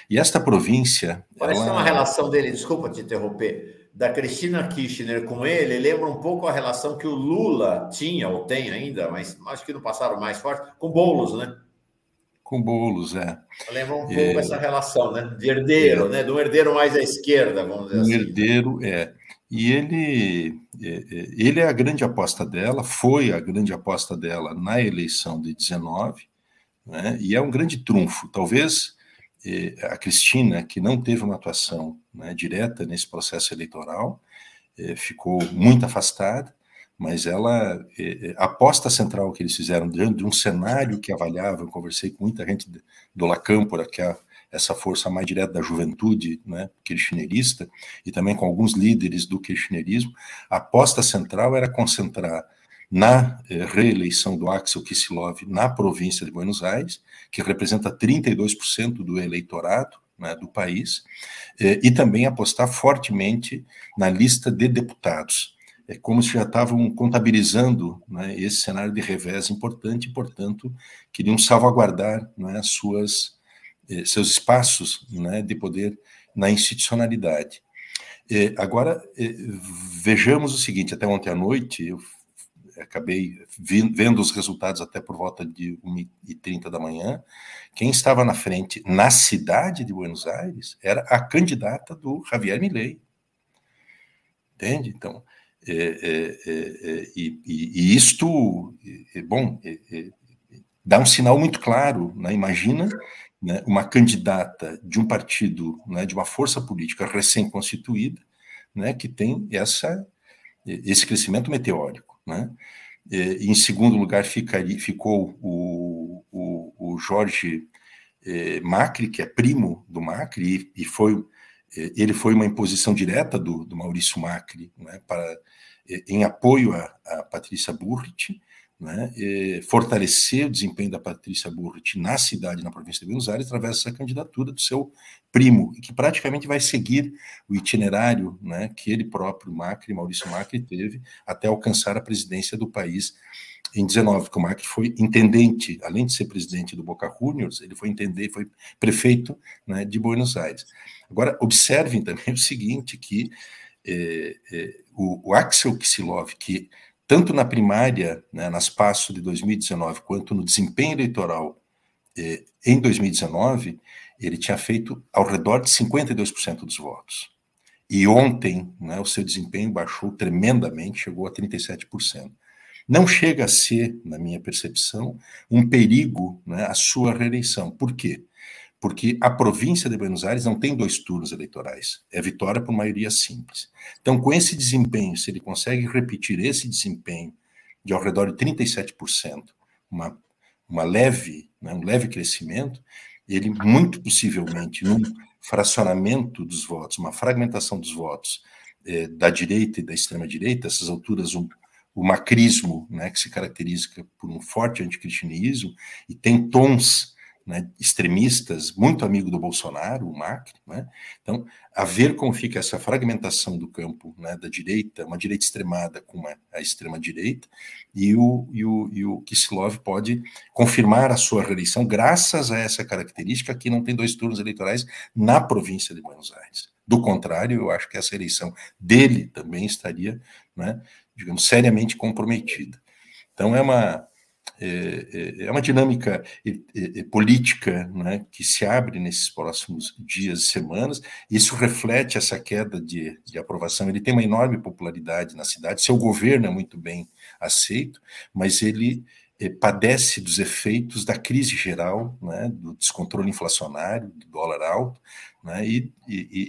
e esta província... Parece que é uma relação dele, desculpa te interromper, da Cristina Kirchner com ele, lembra um pouco a relação que o Lula tinha, ou tem ainda, mas acho que no passado mais forte, com Boulos, né? Com Boulos, Lembra um pouco essa relação, né? De herdeiro, né? De um herdeiro mais à esquerda, vamos dizer assim. Herdeiro, E ele é a grande aposta dela, foi a grande aposta dela na eleição de 19, né, e é um grande trunfo. Talvez a Cristina, que não teve uma atuação, né, direta nesse processo eleitoral, ficou muito afastada, mas ela, a aposta central que eles fizeram dentro de um cenário que avaliava, eu conversei com muita gente do La Câmpora, que é essa força mais direta da juventude, né, kirchnerista, e também com alguns líderes do kirchnerismo, a aposta central era concentrar na reeleição do Axel Kicillof na província de Buenos Aires, que representa 32% do eleitorado, né, do país, e também apostar fortemente na lista de deputados. É como se já estavam contabilizando, né, esse cenário de revés importante, e, portanto, queriam salvaguardar, né, seus espaços, né, de poder na institucionalidade. Agora, vejamos o seguinte: até ontem à noite, eu acabei vendo os resultados até por volta de 1h30 da manhã. Quem estava na frente na cidade de Buenos Aires era a candidata do Javier Milei. Entende? Então, isto, bom, dá um sinal muito claro, né? Imagina, né, uma candidata de um partido, né, de uma força política recém-constituída, né, que tem esse crescimento meteórico, né? Em segundo lugar ficou o Jorge Macri, que é primo do Macri, e ele foi uma imposição direta do Maurício Macri, né, em apoio a Patrícia Bullrich, né, fortalecer o desempenho da Patrícia Bullrich na cidade, na província de Buenos Aires, através dessa candidatura do seu primo, que praticamente vai seguir o itinerário, né, que ele próprio, Maurício Macri, teve até alcançar a presidência do país em 19, que o Macri foi intendente, além de ser presidente do Boca Juniors, ele foi prefeito, né, de Buenos Aires. Agora, observem também o seguinte, que o Axel Kicillof, que tanto na primária, né, nas PASSO de 2019, quanto no desempenho eleitoral em 2019, ele tinha feito ao redor de 52% dos votos. E ontem, né, o seu desempenho baixou tremendamente, chegou a 37%. Não chega a ser, na minha percepção, um perigo, né, a sua reeleição. Por quê? Porque a província de Buenos Aires não tem 2 turnos eleitorais, é vitória por maioria simples. Então, com esse desempenho, se ele consegue repetir esse desempenho de ao redor de 37%, um leve crescimento, ele muito possivelmente, num fracionamento dos votos, uma fragmentação dos votos da direita e da extrema-direita, essas alturas o macrismo, né, que se caracteriza por um forte anticristianismo e tem tons, né, extremistas, muito amigo do Bolsonaro, o Macri, né? Então, a ver como fica essa fragmentação do campo, né, da direita, uma direita extremada com a extrema-direita, e o Kicillof pode confirmar a sua reeleição graças a essa característica que não tem 2 turnos eleitorais na província de Buenos Aires. Do contrário, eu acho que essa eleição dele também estaria, né, digamos, seriamente comprometida. Então, é uma dinâmica política, né, que se abre nesses próximos dias e semanas. Isso reflete essa queda de aprovação. Ele tem uma enorme popularidade na cidade, seu governo é muito bem aceito, mas ele padece dos efeitos da crise geral, né, do descontrole inflacionário, do dólar alto, né, e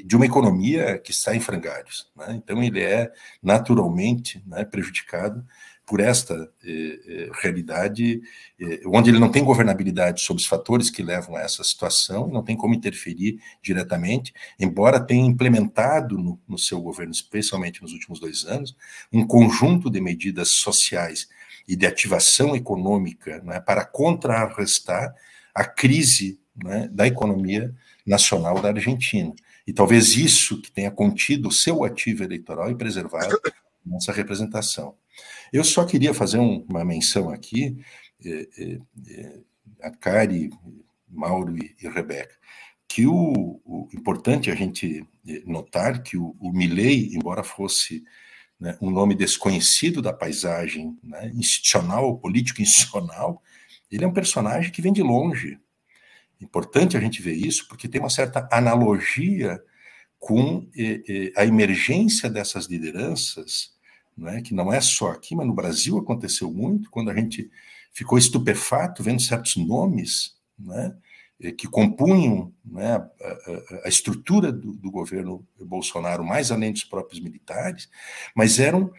de uma economia que está em frangalhos, né? Então ele é naturalmente, né, prejudicado por esta realidade, onde ele não tem governabilidade sobre os fatores que levam a essa situação, não tem como interferir diretamente, embora tenha implementado no seu governo, especialmente nos últimos 2 anos, um conjunto de medidas sociais e de ativação econômica, né, para contrarrestar a crise, né, da economia nacional da Argentina. E talvez isso que tenha contido o seu ativo eleitoral e preservado essa representação. Eu só queria fazer uma menção aqui, a Kari, Mauro e Rebeca, que o importante a gente notar que o Milei, embora fosse, né, um nome desconhecido da paisagem, né, institucional, político-institucional, ele é um personagem que vem de longe. Importante a gente ver isso, porque tem uma certa analogia com a emergência dessas lideranças, né, que não é só aqui, mas no Brasil aconteceu muito, quando a gente ficou estupefato vendo certos nomes, né, que compunham, né, a estrutura do governo Bolsonaro, mais além dos próprios militares, mas eram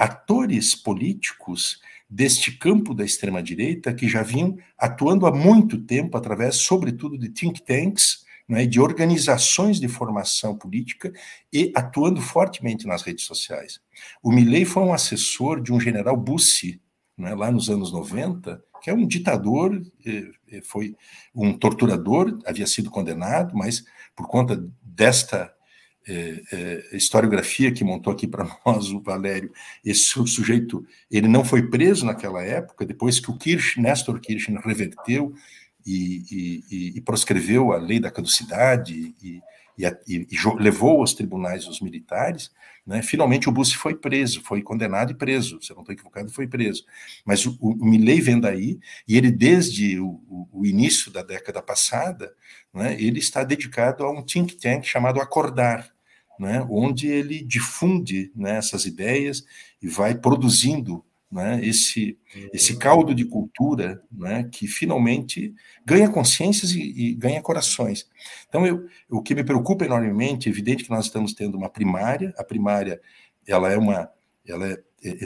atores políticos deste campo da extrema-direita que já vinham atuando há muito tempo através, sobretudo, de think tanks, né, de organizações de formação política e atuando fortemente nas redes sociais. O Milei foi um assessor de um general Bussi, né, lá nos anos 90, que é um ditador, foi um torturador, havia sido condenado, mas por conta desta historiografia que montou aqui para nós o Valério, esse sujeito, ele não foi preso naquela época, depois que o Néstor Kirchner reverteu e proscreveu a lei da caducidade e levou aos tribunais os militares, né? Finalmente o Bussi foi preso, foi condenado e preso, se eu não estou equivocado, foi preso. Mas o Milei vem daí, e ele desde o início da década passada, né, ele está dedicado a um think tank chamado Acordar, né, onde ele difunde, né, essas ideias e vai produzindo, né, esse caldo de cultura, né, que finalmente ganha consciências e ganha corações. Então, o que me preocupa enormemente, é evidente que nós estamos tendo uma primária, a primária,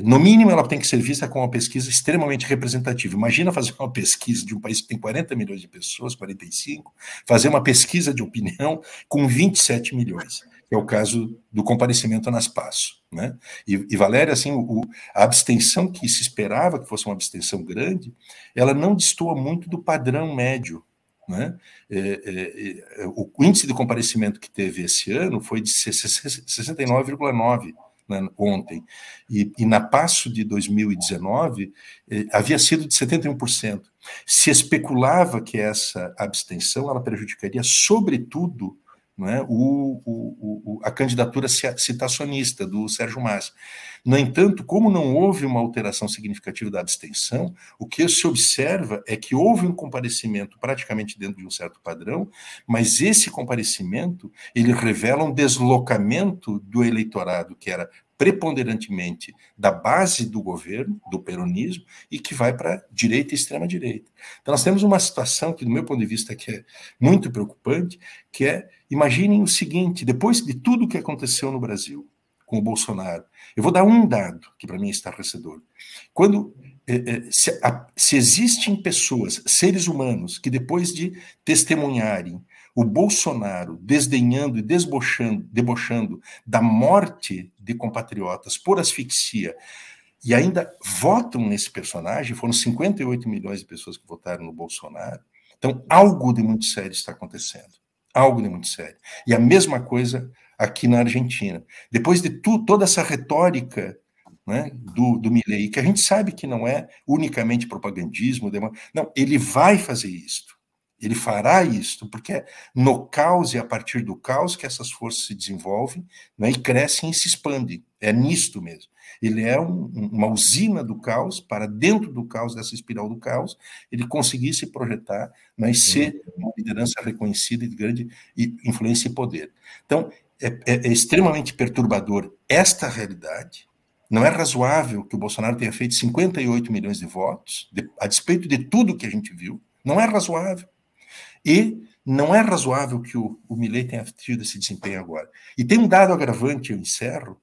no mínimo, ela tem que ser vista como uma pesquisa extremamente representativa. Imagina fazer uma pesquisa de um país que tem 40 milhões de pessoas, 45, fazer uma pesquisa de opinião com 27 milhões, que é o caso do comparecimento nas PASSO, né? E Valéria, assim, a abstenção que se esperava que fosse uma abstenção grande, ela não destoa muito do padrão médio, né? O índice de comparecimento que teve esse ano foi de 69,9%, né, ontem, e na PASSO de 2019 havia sido de 71%. Se especulava que essa abstenção ela prejudicaria, sobretudo, não é, a candidatura citacionista do Sérgio Massa. No entanto, como não houve uma alteração significativa da abstenção, o que se observa é que houve um comparecimento praticamente dentro de um certo padrão, mas esse comparecimento ele revela um deslocamento do eleitorado que era preponderantemente da base do governo, do peronismo, e que vai para a direita e extrema-direita. Então, nós temos uma situação que, do meu ponto de vista, que é muito preocupante, que é, imaginem o seguinte, depois de tudo que aconteceu no Brasil com o Bolsonaro, eu vou dar um dado que para mim é estarrecedor. Quando se existem pessoas, seres humanos, que depois de testemunharem o Bolsonaro desdenhando e debochando da morte de compatriotas por asfixia, e ainda votam nesse personagem, foram 58 milhões de pessoas que votaram no Bolsonaro, então algo de muito sério está acontecendo, algo de muito sério. E a mesma coisa aqui na Argentina. Depois de toda essa retórica, né, do Milei, que a gente sabe que não é unicamente propagandismo, não, ele vai fazer isso. Ele fará isso, porque é no caos e a partir do caos que essas forças se desenvolvem, né, e crescem e se expandem. É nisto mesmo. Ele é uma usina do caos, para dentro do caos, dessa espiral do caos, ele conseguir se projetar, né, e ser uma liderança reconhecida de grande influência e poder. Então, é extremamente perturbador esta realidade. Não é razoável que o Bolsonaro tenha feito 58 milhões de votos, a despeito de tudo que a gente viu. Não é razoável. E não é razoável que o Milei tenha tido esse desempenho agora. E tem um dado agravante, eu encerro,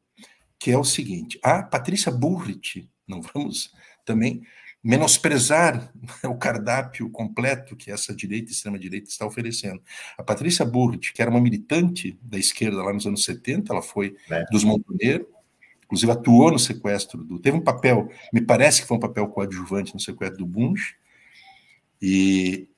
que é o seguinte: a Patrícia Bullrich, não vamos também menosprezar o cardápio completo que essa direita e extrema-direita está oferecendo. A Patrícia Bullrich, que era uma militante da esquerda lá nos anos 70, ela foi dos Montoneiro, inclusive atuou no sequestro teve um papel, me parece que foi um papel coadjuvante no sequestro do Bunge, e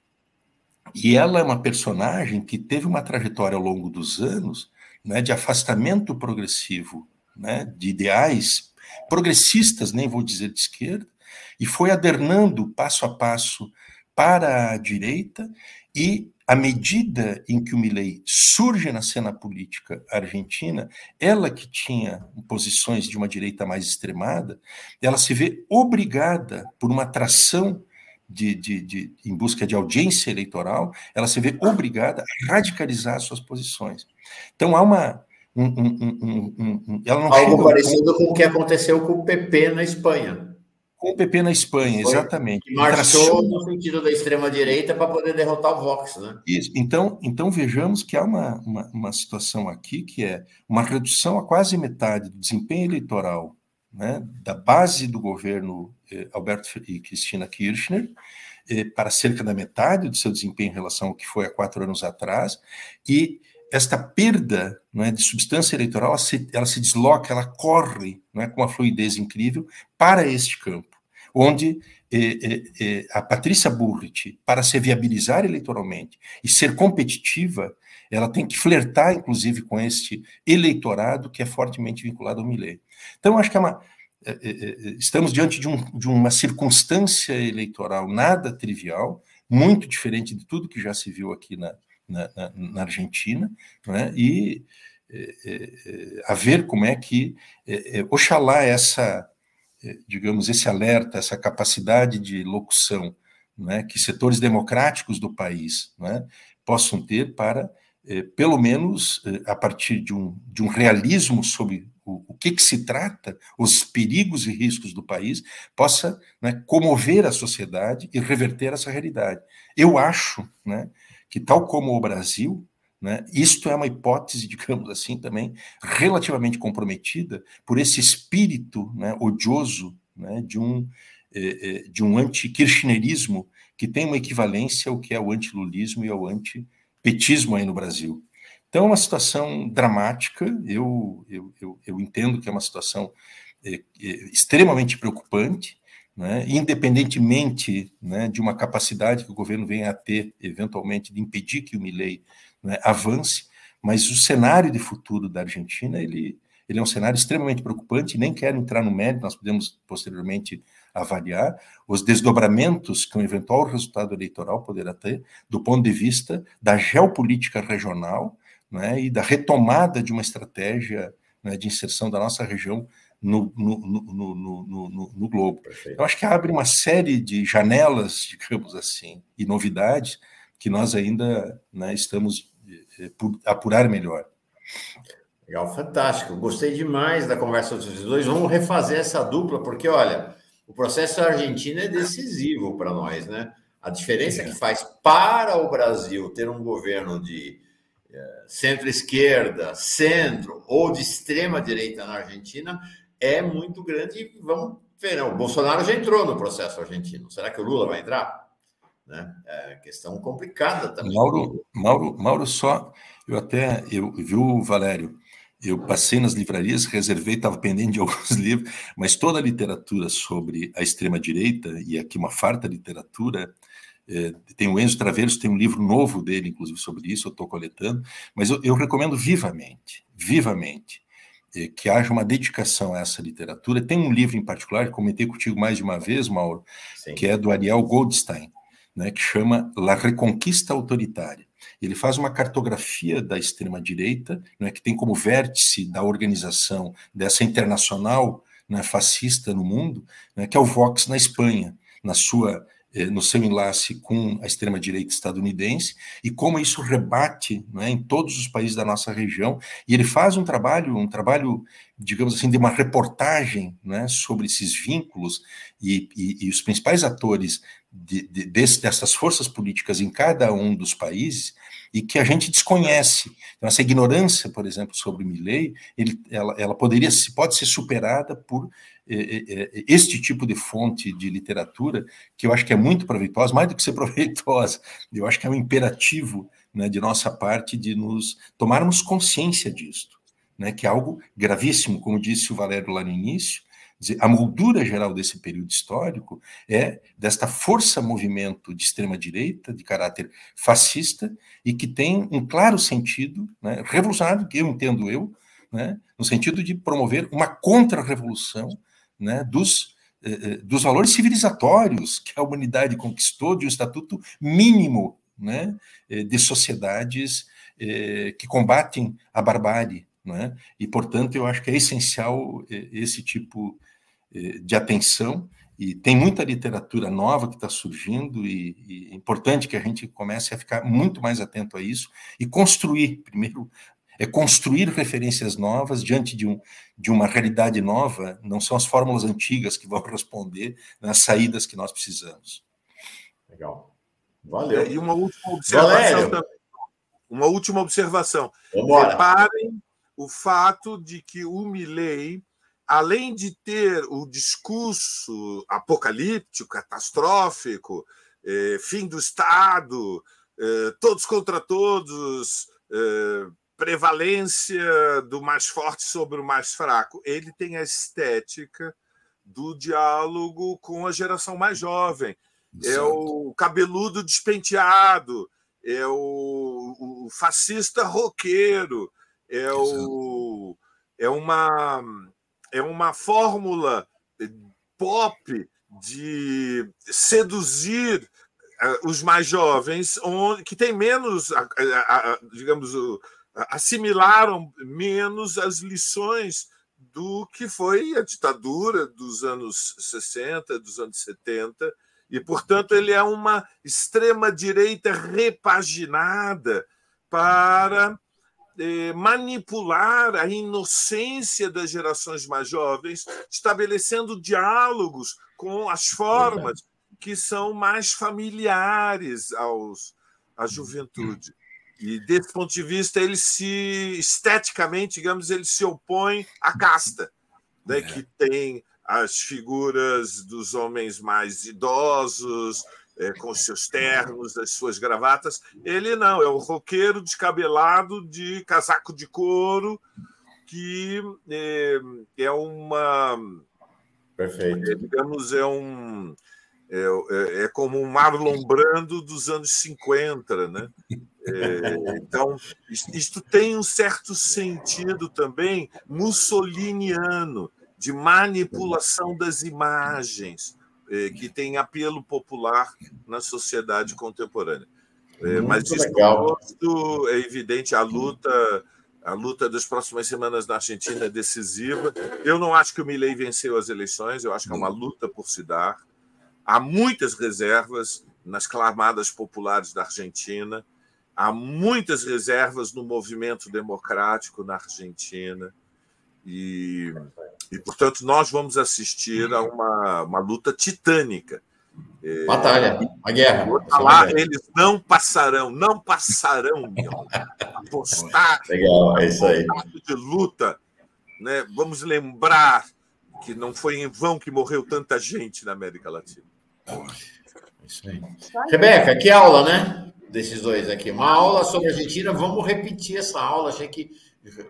ela é uma personagem que teve uma trajetória ao longo dos anos, né, de afastamento progressivo, né, de ideais progressistas, nem vou dizer de esquerda, e foi adernando passo a passo para a direita, e à medida em que o Milei surge na cena política argentina, ela que tinha posições de uma direita mais extremada, ela se vê obrigada por uma atração em busca de audiência eleitoral, ela se vê obrigada a radicalizar suas posições. Então, há uma... ela não algo parecido com o que aconteceu com o PP na Espanha. Com o PP na Espanha, exatamente. Que marchou no sentido da extrema-direita para poder derrotar o Vox, né? Isso. Então vejamos que há uma situação aqui que é uma redução a quase metade do desempenho eleitoral, né, da base do governo Alberto e Cristina Kirchner, para cerca da metade do seu desempenho em relação ao que foi há 4 anos atrás, e esta perda, né, de substância eleitoral, ela se desloca, ela corre, né, com uma fluidez incrível para este campo, onde a Patrícia Bullrich, para se viabilizar eleitoralmente e ser competitiva, ela tem que flertar, inclusive, com este eleitorado que é fortemente vinculado ao Milei. Então, acho que estamos diante de uma circunstância eleitoral nada trivial, muito diferente de tudo que já se viu aqui na Argentina, né? E a ver como é que, oxalá digamos, esse alerta, essa capacidade de locução, né, que setores democráticos do país, né, possam ter para, pelo menos, a partir de um realismo sobre o que se trata, os perigos e riscos do país, possa, né, comover a sociedade e reverter essa realidade. Eu acho, né, que, tal como o Brasil, né, isto é uma hipótese, digamos assim, também relativamente comprometida por esse espírito, né, odioso, né, de um anti-kirchnerismo que tem uma equivalência ao que é o antilulismo e ao antipetismo aí no Brasil. Então, é uma situação dramática, eu entendo que é uma situação extremamente preocupante, né, independentemente, né, de uma capacidade que o governo venha a ter, eventualmente, de impedir que o Milei, né, avance, mas o cenário de futuro da Argentina, ele é um cenário extremamente preocupante, nem quero entrar no mérito, nós podemos posteriormente avaliar os desdobramentos que um eventual resultado eleitoral poderá ter do ponto de vista da geopolítica regional, né, e da retomada de uma estratégia, né, de inserção da nossa região no globo. Perfeito. Eu acho que abre uma série de janelas, digamos assim, e novidades que nós ainda, né, estamos por apurar melhor. Legal, fantástico. Gostei demais da conversa dos dois. Vamos refazer essa dupla, porque, olha, o processo argentino é decisivo para nós, né? A diferença que faz para o Brasil ter um governo de centro-esquerda, centro ou de extrema-direita na Argentina é muito grande. E vamos ver, não, o Bolsonaro já entrou no processo argentino. Será que o Lula vai entrar? Né? É questão complicada também. Mauro, só, viu, Valério? Eu passei nas livrarias, reservei, estava pendente de alguns livros, mas toda a literatura sobre a extrema-direita, e aqui uma farta literatura, tem o Enzo Traveiros, tem um livro novo dele, inclusive, sobre isso, eu estou coletando, mas eu recomendo vivamente, que haja uma dedicação a essa literatura. Tem um livro em particular, que comentei contigo mais de uma vez, Mauro, Sim. que é do Ariel Goldstein, né, que chama La Reconquista Autoritária. Ele faz uma cartografia da extrema-direita, né, que tem como vértice da organização dessa internacional, né, fascista no mundo, né, que é o Vox na Espanha, no seu enlace com a extrema-direita estadunidense, e como isso rebate, né, em todos os países da nossa região. E ele faz um trabalho, digamos assim, de uma reportagem, né, sobre esses vínculos e os principais atores dessas forças políticas em cada um dos países, e que a gente desconhece. Então, essa ignorância, por exemplo, sobre Milei, ela pode ser superada por este tipo de fonte de literatura, que eu acho que é muito proveitosa, mais do que ser proveitosa, eu acho que é um imperativo, né, de nossa parte de nos tomarmos consciência disto, né, que é algo gravíssimo, como disse o Valério lá no início. A moldura geral desse período histórico é desta força-movimento de extrema-direita, de caráter fascista, e que tem um claro sentido, né, revolucionário, que entendo, né, no sentido de promover uma contra-revolução, né, dos valores civilizatórios que a humanidade conquistou, de um estatuto mínimo, né, de sociedades que combatem a barbárie. Né? E, portanto, eu acho que é essencial esse tipo de atenção, e tem muita literatura nova que está surgindo, e é importante que a gente comece a ficar muito mais atento a isso e construir referências novas diante de uma realidade nova. Não são as fórmulas antigas que vão responder nas saídas que nós precisamos. Legal. Valeu. E uma última observação também. Uma última observação. Reparem o fato de que o Milei, além de ter o discurso apocalíptico, catastrófico, fim do Estado, todos contra todos, prevalência do mais forte sobre o mais fraco, ele tem a estética do diálogo com a geração mais jovem. Exato. É o cabeludo despenteado, é o fascista roqueiro, é uma fórmula pop de seduzir os mais jovens, que têm menos, digamos, assimilaram menos as lições do que foi a ditadura dos anos 60, dos anos 70, e, portanto, ele é uma extrema-direita repaginada para manipular a inocência das gerações mais jovens, estabelecendo diálogos com as formas que são mais familiares à juventude. E, desse ponto de vista, ele esteticamente, digamos, ele se opõe à casta, né, que tem as figuras dos homens mais idosos, com os seus ternos, as suas gravatas. Ele não, é o roqueiro descabelado de casaco de couro, que é uma... Perfeito. Digamos, é como um Marlon Brando dos anos 50, né? Então, isto tem um certo sentido também mussoliniano, de manipulação das imagens, que tem apelo popular na sociedade contemporânea. Mas isso posto, é evidente, a luta das próximas semanas na Argentina é decisiva. Eu não acho que o Milei venceu as eleições, eu acho que é uma luta por se dar. Há muitas reservas nas clamadas populares da Argentina, há muitas reservas no movimento democrático na Argentina e portanto, nós vamos assistir a uma luta titânica. Batalha, uma guerra. Lá, eles não passarão, meu. Apostar. Legal, é isso aí. De luta, né? Vamos lembrar que não foi em vão que morreu tanta gente na América Latina. Isso aí. Rebeca, que aula, né? Desses dois aqui. Uma aula sobre a Argentina. Vamos repetir essa aula. Achei que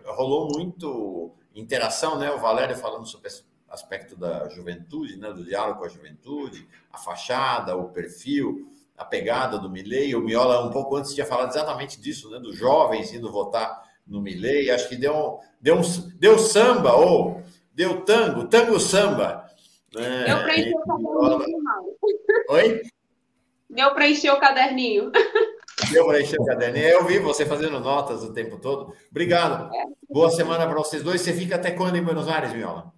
rolou muito interação, né? O Valério falando sobre esse aspecto da juventude, né? Do diálogo com a juventude, a fachada, o perfil, a pegada do Milei. O Miola, um pouco antes, tinha falado exatamente disso, né? Dos jovens indo votar no Milei. Acho que deu samba, ou deu tango samba. Né? Deu para encher o caderninho, Mauro. Oi? Deu para encher o caderninho. Deu para encher o caderninho. Eu vi você fazendo notas o tempo todo. Obrigado. Boa semana para vocês dois. Você fica até quando em Buenos Aires, Miola?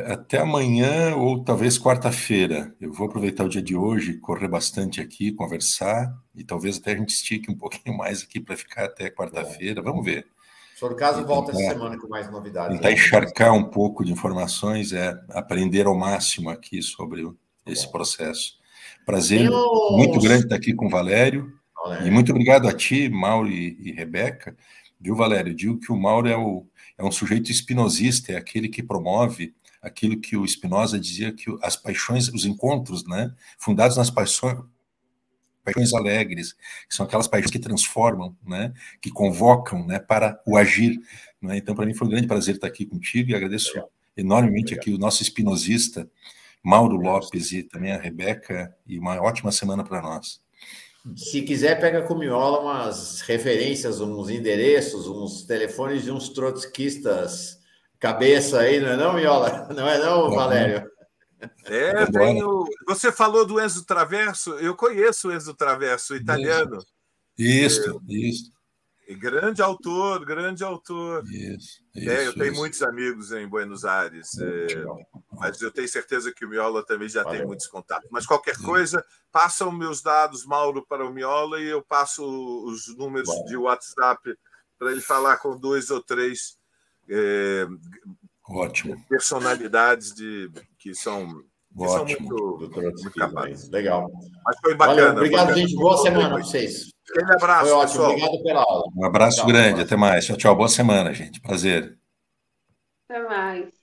Até amanhã ou talvez quarta-feira. Eu vou aproveitar o dia de hoje, correr bastante aqui, conversar e talvez até a gente estique um pouquinho mais aqui para ficar até quarta-feira. Vamos ver. Se for o caso, volta essa semana com mais novidades. Tentar encharcar um pouco de informações, aprender ao máximo aqui sobre esse processo. Prazer muito grande estar aqui com o Valério. E muito obrigado a ti, Mauro e Rebeca. Viu, Valério? Digo que o Mauro é um sujeito espinosista, é aquele que promove aquilo que o Spinoza dizia, que as paixões, os encontros, né, fundados nas paixões alegres, que são aquelas paixões que transformam, né, que convocam, né, para o agir. Né? Então, para mim foi um grande prazer estar aqui contigo e agradeço enormemente aqui o nosso espinosista, Mauro Lopes, e também a Rebeca, e uma ótima semana para nós. Se quiser, pega com o Miola umas referências, uns endereços, uns telefones de uns trotskistas cabeça aí, não é não, Miola? Não é não, Valério? Tenho... Você falou do Enzo Traverso, eu conheço o Enzo Traverso, italiano. Isso. Grande autor. Isso, eu tenho muitos amigos em Buenos Aires, mas eu tenho certeza que o Miola também já tem muitos contatos. Mas qualquer coisa, passam meus dados, Mauro, para o Miola e eu passo os números de WhatsApp para ele falar com 2 ou 3 personalidades que são muito capazes. Legal. Mas foi bacana. Valeu, obrigado, gente. Boa semana para vocês. Aquele abraço, foi ótimo. pessoal. Obrigado pela aula. Um abraço grande. Até mais. Tchau. Boa semana, gente. Prazer. Até mais.